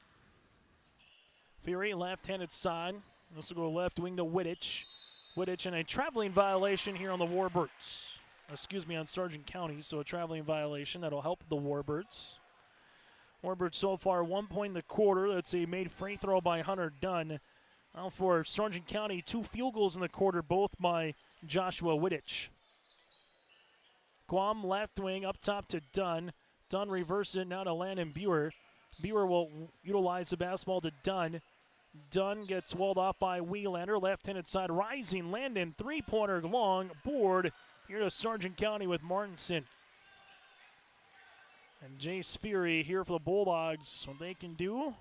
Fury, left-handed side. This will go left wing to Wittich. Wittich in a traveling violation here on the Warbirds. On Sargent County, so a traveling violation that'll help the Warbirds. Warbirds so far 1 point in the quarter. That's a made free throw by Hunter Dunn. Now for Sargent County, 2 field goals in the quarter, both by Joshua Wittich. Quam left wing up top to Dunn. Dunn reverses it now to Landon Buer. Buer will utilize the basketball to Dunn. Dunn gets walled off by Wielander. Left-handed side rising. Landon, 3-pointer long. Board here to Sargent County with Martinson. And Jace Fury here for the Bulldogs. What they can do,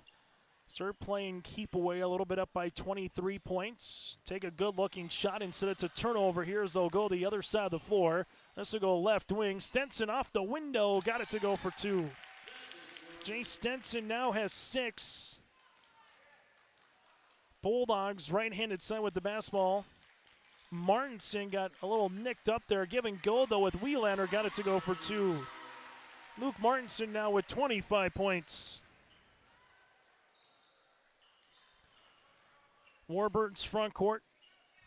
start playing keep away a little bit up by 23 points. Take a good-looking shot. Instead, it's a turnover here as they'll go the other side of the floor. This will go left wing. Stenson off the window. Got it to go for 2. Jay Stenson now has 6. Bulldogs right-handed side with the basketball. Martinson got a little nicked up there. Give and go, though, with Wielander. Got it to go for 2. Luke Martinson now with 25 points. Warbirds front court.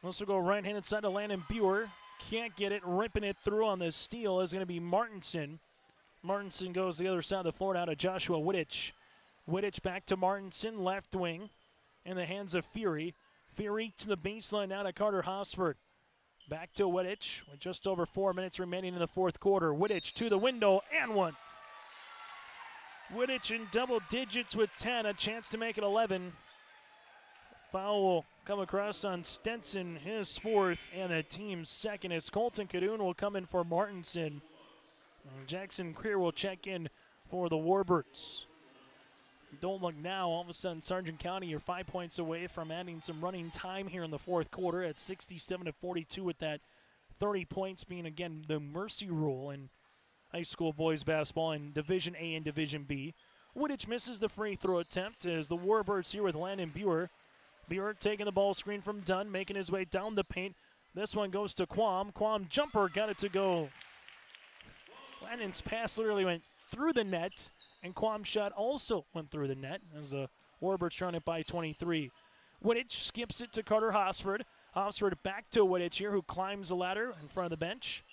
This will go right-handed side to Landon Buer. Can't get it. Ripping it through on the steal is going to be Martinson. Martinson goes the other side of the floor now to Joshua Wittich. Wittich back to Martinson, left wing, in the hands of Fury. Fury to the baseline now to Carter Hofsford. Back to Wittich with just over 4 minutes remaining in the fourth quarter. Wittich to the window and 1. Wittich in double digits with 10, a chance to make it 11. Foul will come across on Stenson, his fourth, and the team's second as Colton Cadoon will come in for Martinson. And Jackson Creer will check in for the Warbirds. Don't look now. All of a sudden, Sargent County, you're 5 points away from adding some running time here in the fourth quarter at 67-42 with that 30 points being, again, the mercy rule in high school boys basketball in Division A and Division B. Wooditch misses the free throw attempt as the Warbirds here with Landon Buer. Buer taking the ball screen from Dunn, making his way down the paint. This one goes to Quam. Quam jumper got it to go. Landon's pass literally went through the net, and Quam's shot also went through the net as the Warbirds trying it by 23. Wooditch skips it to Carter Hosford. Hosford back to Wooditch here, who climbs the ladder in front of the bench.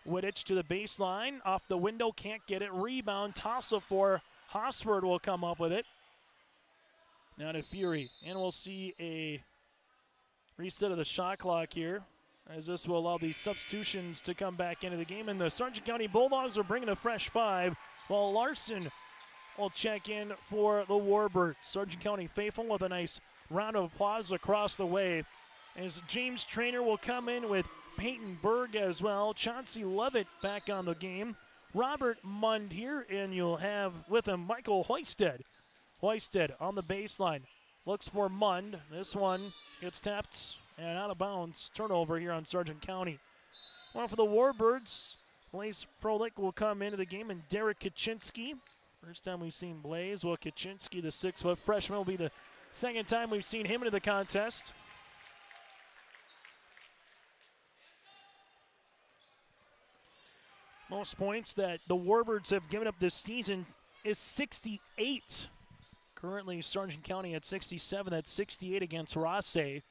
Wooditch to the baseline, off the window, can't get it. Rebound, toss-up for Hosford will come up with it. Now to Fury, and we'll see a reset of the shot clock here, as this will allow the substitutions to come back into the game. And the Sargent County Bulldogs are bringing a fresh 5, while Larson will check in for the Warbirds. Sargent County faithful with a nice round of applause across the way, as James Traynor will come in with Peyton Berg as well. Chauncey Levitt back on the game. Robert Mund here, and you'll have with him Michael Hoisted. Hoisted on the baseline, looks for Mund. This one gets tapped and out of bounds. Turnover here on Sargent County. Well, for the Warbirds, Blaze Froelich will come into the game, and Derek Kaczynski. First time we've seen Blaze. Well, Kaczynski, the 6-foot freshman, will be the second time we've seen him into the contest. Most points that the Warbirds have given up this season is 68. Currently, Sargent County at 67. That's 68 against Rossay.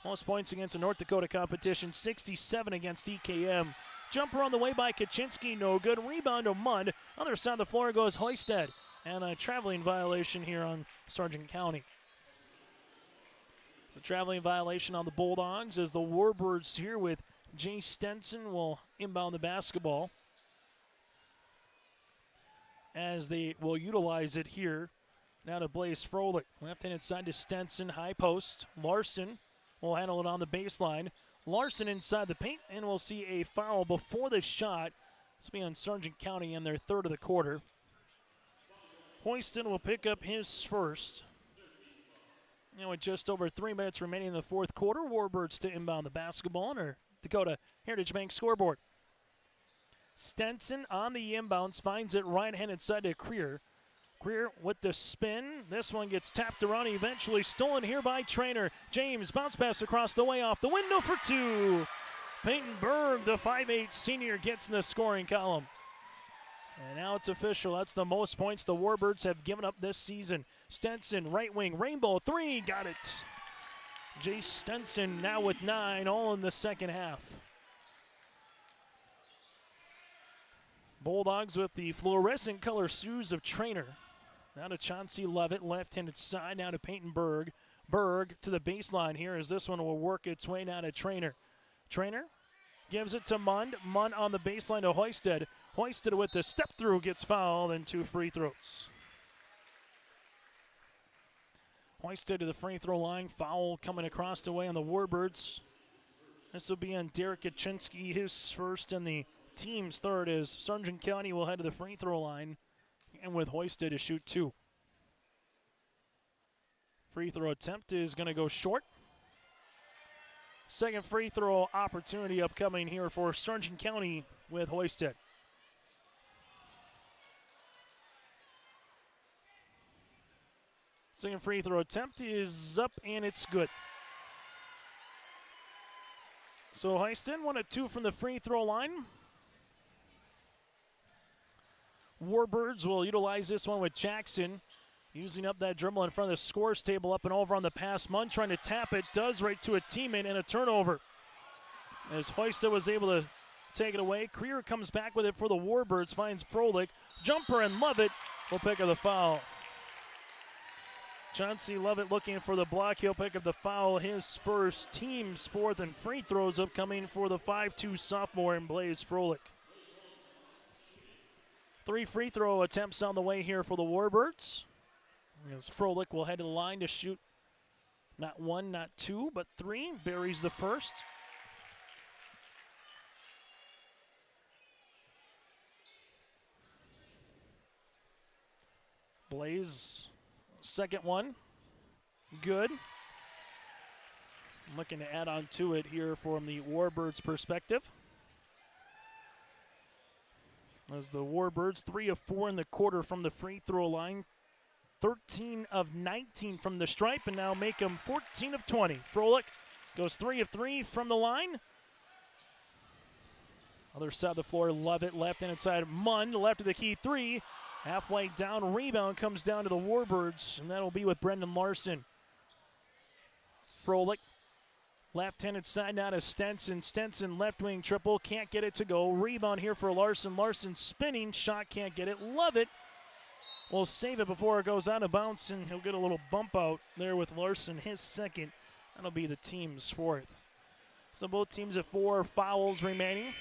Most points against a North Dakota competition, 67 against EKM. Jumper on the way by Kaczynski, no good. Rebound to Mund. Other side of the floor goes Hoisted. And a traveling violation here on Sargent County. It's a traveling violation on the Bulldogs as the Warbirds here with Jay Stenson will inbound the basketball, as they will utilize it here. Now to Blaze Froelich. Left-handed side to Stenson, high post. Larson will handle it on the baseline. Larson inside the paint, and we'll see a foul before the shot. This will be on Sargent County in their third of the quarter. Hoiston will pick up his first. And with just over 3 minutes remaining in the fourth quarter, Warbirds to inbound the basketball on our Dakota Heritage Bank scoreboard. Stenson on the inbounds, finds it right-handed side to Creer. Creer with the spin. This one gets tapped around, eventually stolen here by Traynor. James, bounce pass across the way, off the window for 2. Peyton Berg, the 5'8 senior, gets in the scoring column. And now it's official. That's the most points the Warbirds have given up this season. Stenson, right wing, rainbow 3, got it. Jay Stenson now with 9, all in the second half. Bulldogs with the fluorescent color shoes of Traynor. Now to Chauncey Levitt, left-handed side, now to Peyton Berg. Berg to the baseline here as this one will work its way now to Traynor. Traynor gives it to Mund. Mund on the baseline to Hoisted. Hoisted with the step-through gets fouled and 2 free throws. Hoisted to the free throw line. Foul coming across the way on the Warbirds. This will be on Derek Kaczynski, his first and the team's third, as Sargent County will head to the free throw line and with Hoisted to shoot 2. Free throw attempt is going to go short. Second free throw opportunity upcoming here for Sargent County with Hoisted. Second free throw attempt is up and it's good. So Hoisted 1 of 2 from the free throw line. Warbirds will utilize this one with Jackson, using up that dribble in front of the scores table, up and over on the pass. Mund trying to tap it, does right to a teammate, and a turnover. As Hoisted was able to take it away. Creer comes back with it for the Warbirds, finds Froelich. Jumper and Levitt will pick up the foul. Chauncey Levitt looking for the block. He'll pick up the foul, his first, team's fourth, and free throws upcoming for the 5'2 sophomore in Blaze Froelich. 3 free throw attempts on the way here for the Warbirds, as Froelich will head to the line to shoot Not one, not two, but three. Buries the first. Blaze, second one. Good. Looking to add on to it here from the Warbirds' perspective. As the Warbirds, 3 of 4 in the quarter from the free throw line. 13 of 19 from the stripe, and now make them 14 of 20. Froelich goes 3 of 3 from the line. Other side of the floor, Lovett, left-handed side, Munn, left of the key, 3. Halfway down, rebound comes down to the Warbirds, and that'll be with Brendan Larson. Froelich, left-handed side now to Stenson. Stenson, left wing triple, can't get it to go. Rebound here for Larson. Larson spinning, shot can't get it. Lovett will save it before it goes out of bounds, and he'll get a little bump out there with Larson, his second. That'll be the team's fourth. So both teams have 4 fouls remaining,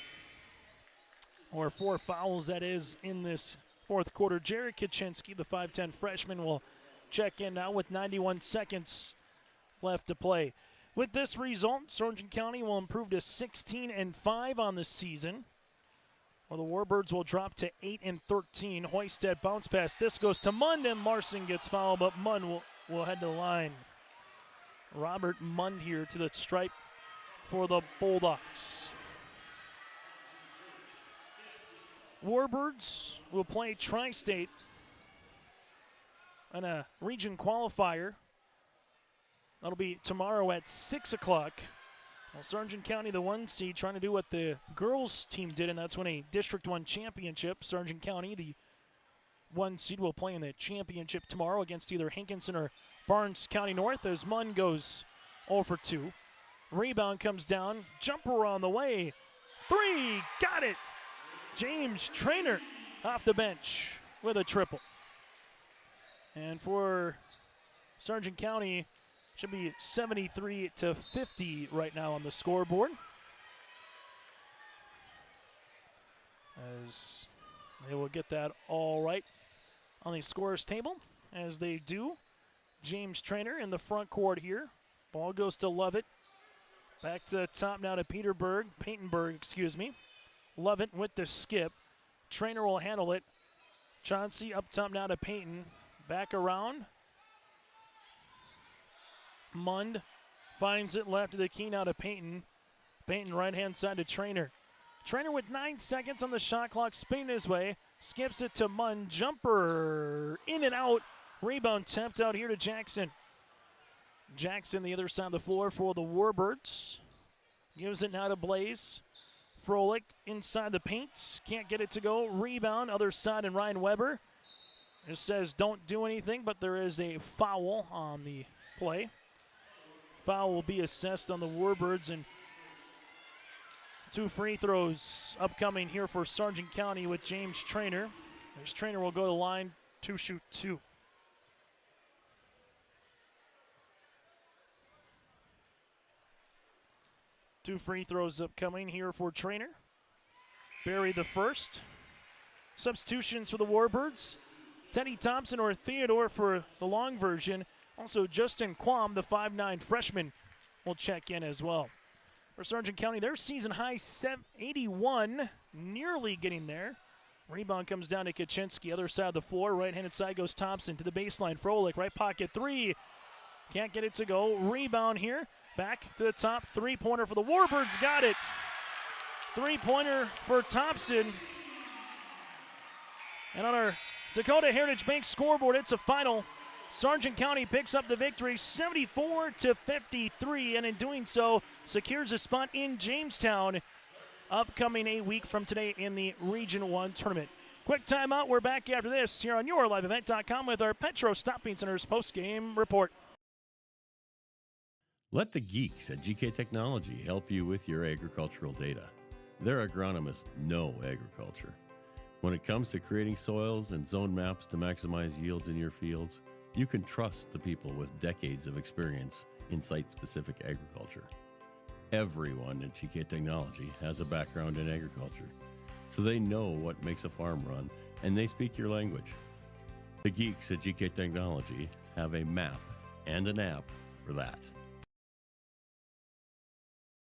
or 4 fouls, that is, in this fourth quarter. Jared Kaczynski, the 5'10 freshman, will check in now with 91 seconds left to play. With this result, Sargent County will improve to 16-5 on the season, while the Warbirds will drop to 8-13. Hoisted bounce pass. This goes to Munn, and Larson gets fouled, but Munn will head to the line. Robert Munn here to the stripe for the Bulldogs. Warbirds will play Tri-State in a region qualifier. That'll be tomorrow at 6 o'clock. Well, Sargent County, the 1 seed, trying to do what the girls team did, and that's win a District 1 championship. Sargent County, the 1 seed, will play in the championship tomorrow against either Hankinson or Barnes County North, as Munn goes 0 for 2. Rebound comes down. Jumper on the way. 3. Got it. James Trainer off the bench with a triple. And for Sargent County, should be 73-50 right now on the scoreboard, as they will get that all right on the scorer's table, as they do. James Trainer in the front court here. Ball goes to Lovett. Back to the top now to Paintenberg, excuse me. Lovett with the skip. Trainer will handle it. Chauncey up top now to Payton. Back around. Mund finds it left of the key now to Payton. Payton right-hand side to Trainer. Trainer with 9 seconds on the shot clock, spinning his way. Skips it to Mund. Jumper in and out. Rebound tapped out here to Jackson. Jackson the other side of the floor for the Warbirds. Gives it now to Blaze. Froelich inside the paint. Can't get it to go. Rebound other side, and Ryan Weber just says don't do anything, but there is a foul on the play. Foul will be assessed on the Warbirds, and 2 free throws upcoming here for Sargent County with James Trainer. This Trainer will go to the line to shoot 2. Two free throws upcoming here for Trainer. Bury the first. Substitutions for the Warbirds. Teddy Thompson or Theodore for the long version. Also, Justin Quam, the 5'9 freshman, will check in as well. For Sargent County, their season high 81, nearly getting there. Rebound comes down to Kaczynski, other side of the floor. Right-handed side goes Thompson to the baseline. Froelich, right pocket, 3. Can't get it to go. Rebound here. Back to the top. 3-pointer for the Warbirds. Got it. 3-pointer for Thompson. And on our Dakota Heritage Bank scoreboard, it's a final. Sargent County picks up the victory 74-53, and in doing so secures a spot in Jamestown upcoming a week from today in the Region 1 tournament. Quick timeout. We're back after this here on YourLiveEvent.com with our Petro Stopping Center's post-game report. Let the geeks at GK Technology help you with your agricultural data. Their agronomists know agriculture. When it comes to creating soils and zone maps to maximize yields in your fields, you can trust the people with decades of experience in site-specific agriculture. Everyone at GK Technology has a background in agriculture, so they know what makes a farm run, and they speak your language. The geeks at GK Technology have a map and an app for that.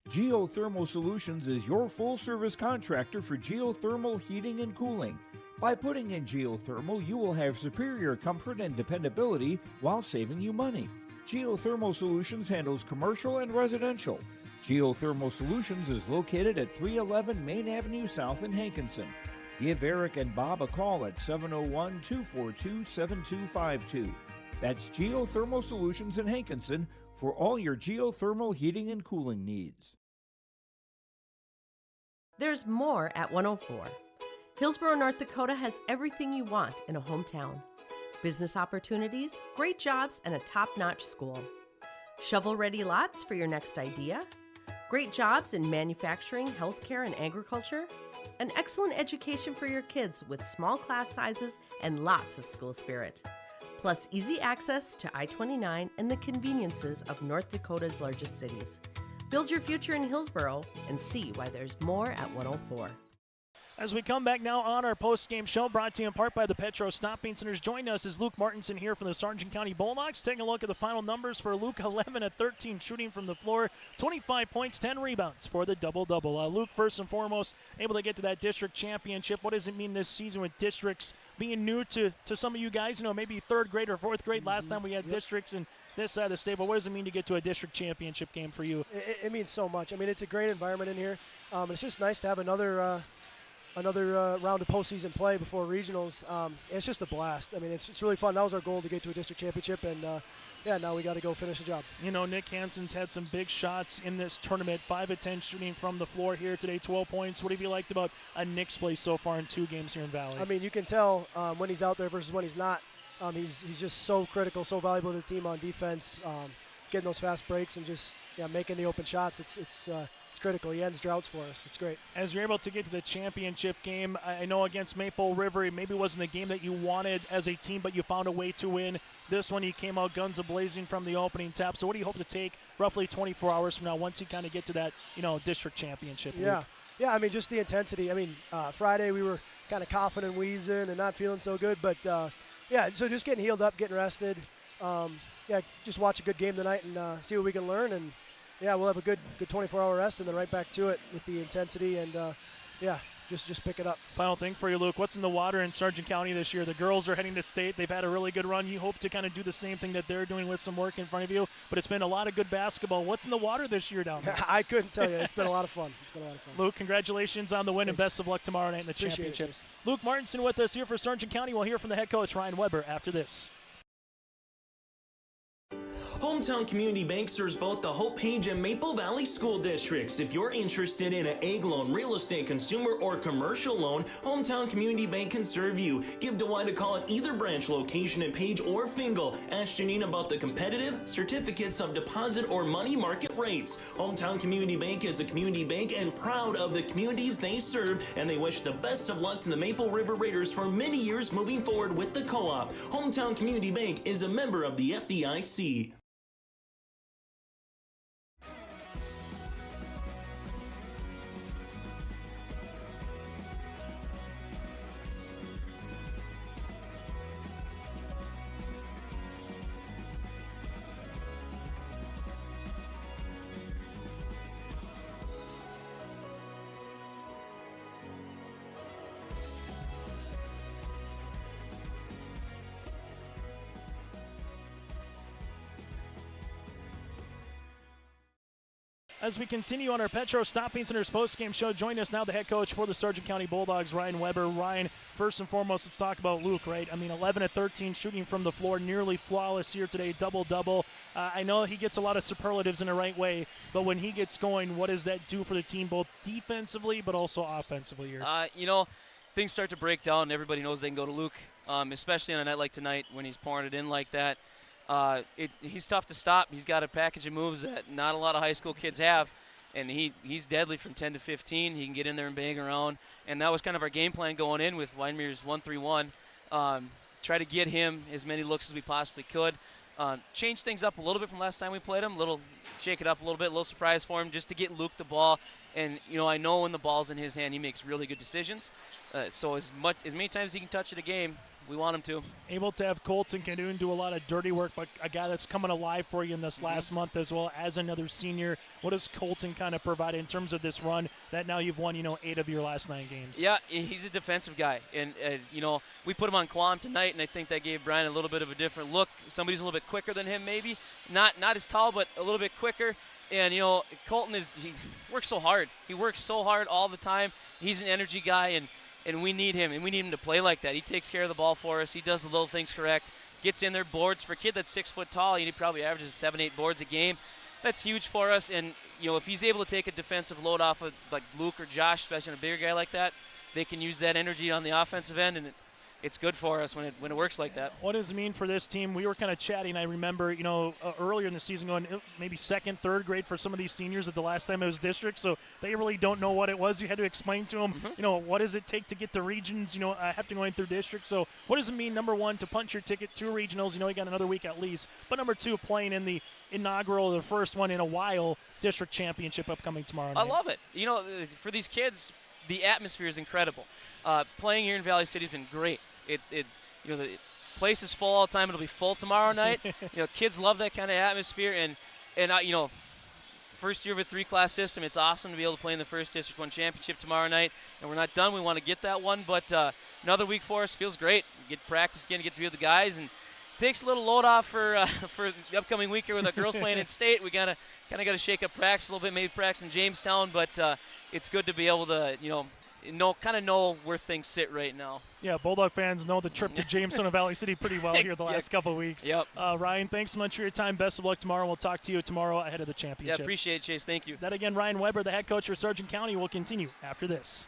Geothermal Solutions is your full-service contractor for geothermal heating and cooling. By putting in geothermal, you will have superior comfort and dependability while saving you money. Geothermal Solutions handles commercial and residential. Geothermal Solutions is located at 311 Main Avenue South in Hankinson. Give Eric and Bob a call at 701-242-7252. That's Geothermal Solutions in Hankinson for all your geothermal heating and cooling needs. There's more at 104. Hillsborough, North Dakota has everything you want in a hometown. Business opportunities, great jobs, and a top-notch school. Shovel-ready lots for your next idea. Great jobs in manufacturing, healthcare, and agriculture. An excellent education for your kids with small class sizes and lots of school spirit. Plus easy access to I-29 and the conveniences of North Dakota's largest cities. Build your future in Hillsborough and see why there's more at 104. As we come back now on our post-game show, brought to you in part by the Petro Stopping Centers. Joining us is Luke Martinson here from the Sargent County Bulldogs. Taking a look at the final numbers for Luke, 11 of 13 shooting from the floor, 25 points, 10 rebounds for the double-double. Luke, first and foremost, able to get to that district championship. What does it mean this season with districts being new to some of you guys? You know, maybe third grade or fourth grade. Last time we had districts in this side of the state, but what does it mean to get to a district championship game for you? It means so much. I mean, it's a great environment in here. It's just nice to have another round of postseason play before regionals. It's just a blast. I mean, it's really fun. That was our goal, to get to a district championship, and now we got to go finish the job. You know, Nick Hansen's had some big shots in this tournament, 5 of 10 shooting from the floor here today, 12 points. What have you liked about Nick's play so far in 2 games here in Valley? I mean, you can tell when he's out there versus when he's not. He's just so critical, so valuable to the team on defense, getting those fast breaks and just making the open shots. It's critical. He ends droughts for us. It's great. As you're able to get to the championship game, I know against Maple River, it maybe wasn't the game that you wanted as a team, but you found a way to win. This one, you came out guns a-blazing from the opening tap. So what do you hope to take roughly 24 hours from now once you kind of get to that, district championship? Yeah. Yeah, I mean, just the intensity. I mean, Friday we were kind of coughing and wheezing and not feeling so good. But, so just getting healed up, getting rested. Just watch a good game tonight and see what we can learn. And, we'll have a good 24-hour rest and then right back to it with the intensity and, just pick it up. Final thing for you, Luke. What's in the water in Sargent County this year? The girls are heading to state. They've had a really good run. You hope to kind of do the same thing that they're doing with some work in front of you, but it's been a lot of good basketball. What's in the water this year down there? I couldn't tell you. It's been a lot of fun. Luke, congratulations on the win. Thanks. And best of luck tomorrow night in the championship. Luke Martinson with us here for Sargent County. We'll hear from the head coach, Ryan Weber, after this. Hometown Community Bank serves both the Hope Page and Maple Valley school districts. If you're interested in an ag loan, real estate, consumer, or commercial loan, Hometown Community Bank can serve you. Give Dwight a call at either branch location at Page or Fingal. Ask Janine about the competitive certificates of deposit or money market rates. Hometown Community Bank is a community bank and proud of the communities they serve, and they wish the best of luck to the Maple River Raiders for many years moving forward with the co-op. Hometown Community Bank is a member of the FDIC. As we continue on our Petro Stopping Centers postgame show, join us now, the head coach for the Sargent County Bulldogs, Ryan Weber. Ryan, first and foremost, let's talk about Luke, right? I mean, 11 of 13 shooting from the floor, nearly flawless here today, double-double. I know he gets a lot of superlatives in the right way, but when he gets going, what does that do for the team, both defensively but also offensively here? Things start to break down, and everybody knows they can go to Luke, especially on a night like tonight when he's pouring it in like that. He's tough to stop. He's got a package of moves that not a lot of high school kids have, and he's deadly from 10 to 15. He can get in there and bang around, and that was kind of our game plan going in with Wyndmere's 1-3-1. Try to get him as many looks as we possibly could. Change things up a little bit from last time we played him, shake it up a little bit, a little surprise for him just to get Luke the ball. And, I know when the ball's in his hand, he makes really good decisions. So as many times as he can touch it a game, We want him to. Able to have Colton Cadoon do a lot of dirty work, but a guy that's coming alive for you in this last month as well as another senior. What does Colton kind of provide in terms of this run that now you've won, 8 of your last 9 games? Yeah, he's a defensive guy. And, we put him on Quam tonight, and I think that gave Brian a little bit of a different look. Somebody's a little bit quicker than him maybe. Not as tall, but a little bit quicker. And, Colton he works so hard. He works so hard all the time. He's an energy guy, and we need him, and we need him to play like that. He takes care of the ball for us. He does the little things correct, gets in there, boards. For a kid that's 6 foot tall, he probably averages 7-8 boards a game. That's huge for us, and, if he's able to take a defensive load off of like Luke or Josh, especially on a bigger guy like that, they can use that energy on the offensive end, and it's good for us when it works like that. What does it mean for this team? We were kind of chatting. I remember, earlier in the season going maybe 2nd, 3rd grade for some of these seniors at the last time it was district, so they really don't know what it was. You had to explain to them, what does it take to get to regions, after going through district. So what does it mean, number 1, to punch your ticket to regionals? You got another week at least. But number 2, playing in the inaugural, the first one in a while, district championship upcoming tomorrow night. I love it. For these kids, the atmosphere is incredible. Playing here in Valley City has been great. The place is full all the time. It'll be full tomorrow night. Kids love that kind of atmosphere, and first year of a 3-class system, it's awesome to be able to play in the first District 1 championship tomorrow night. And we're not done. We want to get that one, but another week for us feels great. Get practice again, get to be with the guys, and it takes a little load off for the upcoming week here with our girls playing in state. We kind of got to shake up practice a little bit, maybe practice in Jamestown, but it's good to be able to know where things sit right now. Yeah, Bulldog fans know the trip to Jamestown and Valley City pretty well here the last couple of weeks. Yep. Ryan, thanks so much for your time. Best of luck tomorrow. We'll talk to you tomorrow ahead of the championship. Yeah, appreciate it, Chase. Thank you. That again, Ryan Weber, the head coach for Sargent County, will continue after this.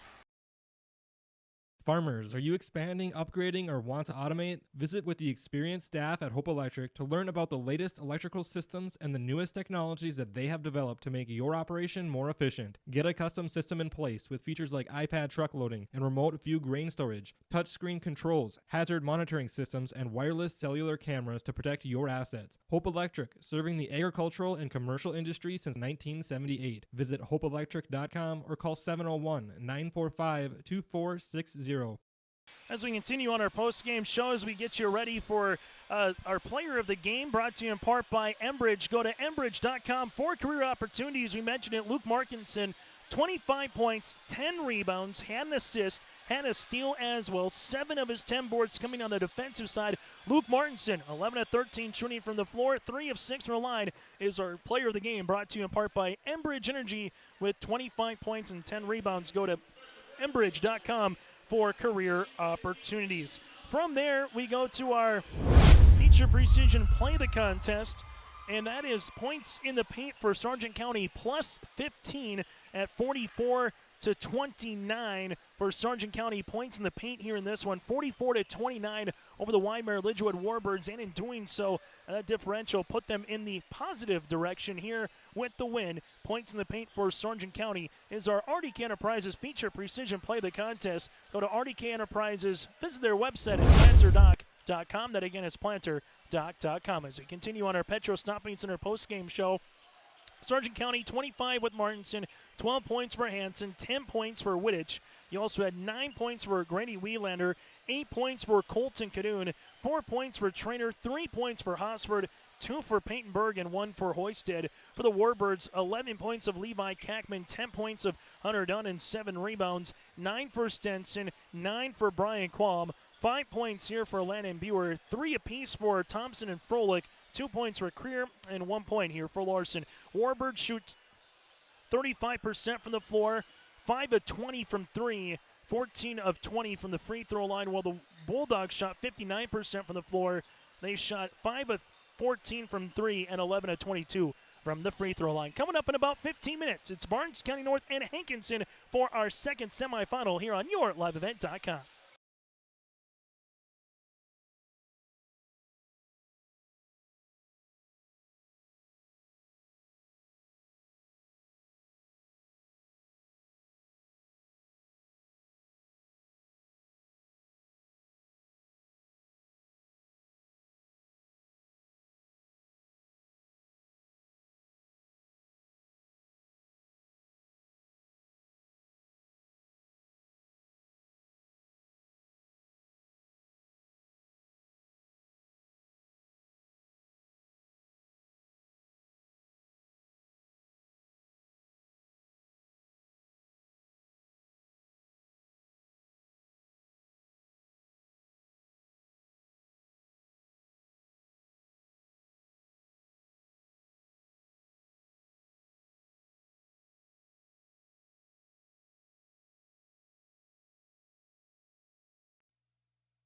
Farmers, are you expanding, upgrading, or want to automate? Visit with the experienced staff at Hope Electric to learn about the latest electrical systems and the newest technologies that they have developed to make your operation more efficient. Get a custom system in place with features like iPad truck loading and remote view grain storage, touchscreen controls, hazard monitoring systems, and wireless cellular cameras to protect your assets. Hope Electric, serving the agricultural and commercial industry since 1978. Visit hopeelectric.com or call 701-945-2460. As we continue on our post-game show, as we get you ready for our player of the game, brought to you in part by Enbridge. Go to enbridge.com for career opportunities. We mentioned it, Luke Markinson, 25 points, 10 rebounds, had an assist, had a steal as well. 7 of his 10 boards coming on the defensive side. Luke Martinson, 11 of 13 shooting from the floor, 3 of 6 from the line, is our player of the game, brought to you in part by Enbridge Energy with 25 points and 10 rebounds. Go to enbridge.com for career opportunities. From there, we go to our feature precision play the contest, and that is points in the paint for Sargent County plus 15 at 44-29 for Sargent County. Points in the paint here in this one, 44-29 over the Wyndmere-Lidgerwood Warbirds, and in doing so, that differential put them in the positive direction here with the win. Points in the paint for Sargent County is our RDK Enterprises feature precision play the contest. Go to RDK Enterprises, visit their website at planterdoc.com. That again is planterdoc.com. As we continue on our Petro Stopping Center post-game show, Sargent County 25 with Martinson, 12 points for Hanson, 10 points for Wittich. You also had 9 points for Grady Wielander, 8 points for Colton Cadoon, 4 points for Trainer, 3 points for Hosford, 2 for Peytonberg, and 1 for Hoisted. For the Warbirds, 11 points of Levi Kackman, 10 points of Hunter Dunn, and 7 rebounds, 9 for Stenson, 9 for Brian Quam, 5 points here for Landon Buer, 3 apiece for Thompson and Froelich, 2 points for Creer, and 1 point here for Larson. Warbirds shoot 35% from the floor, 5 of 20 from 3, 14 of 20 from the free throw line, while the Bulldogs shot 59% from the floor. They shot 5 of 14 from 3 and 11 of 22 from the free throw line. Coming up in about 15 minutes, it's Barnes County North and Hankinson for our second semifinal here on YourLiveEvent.com.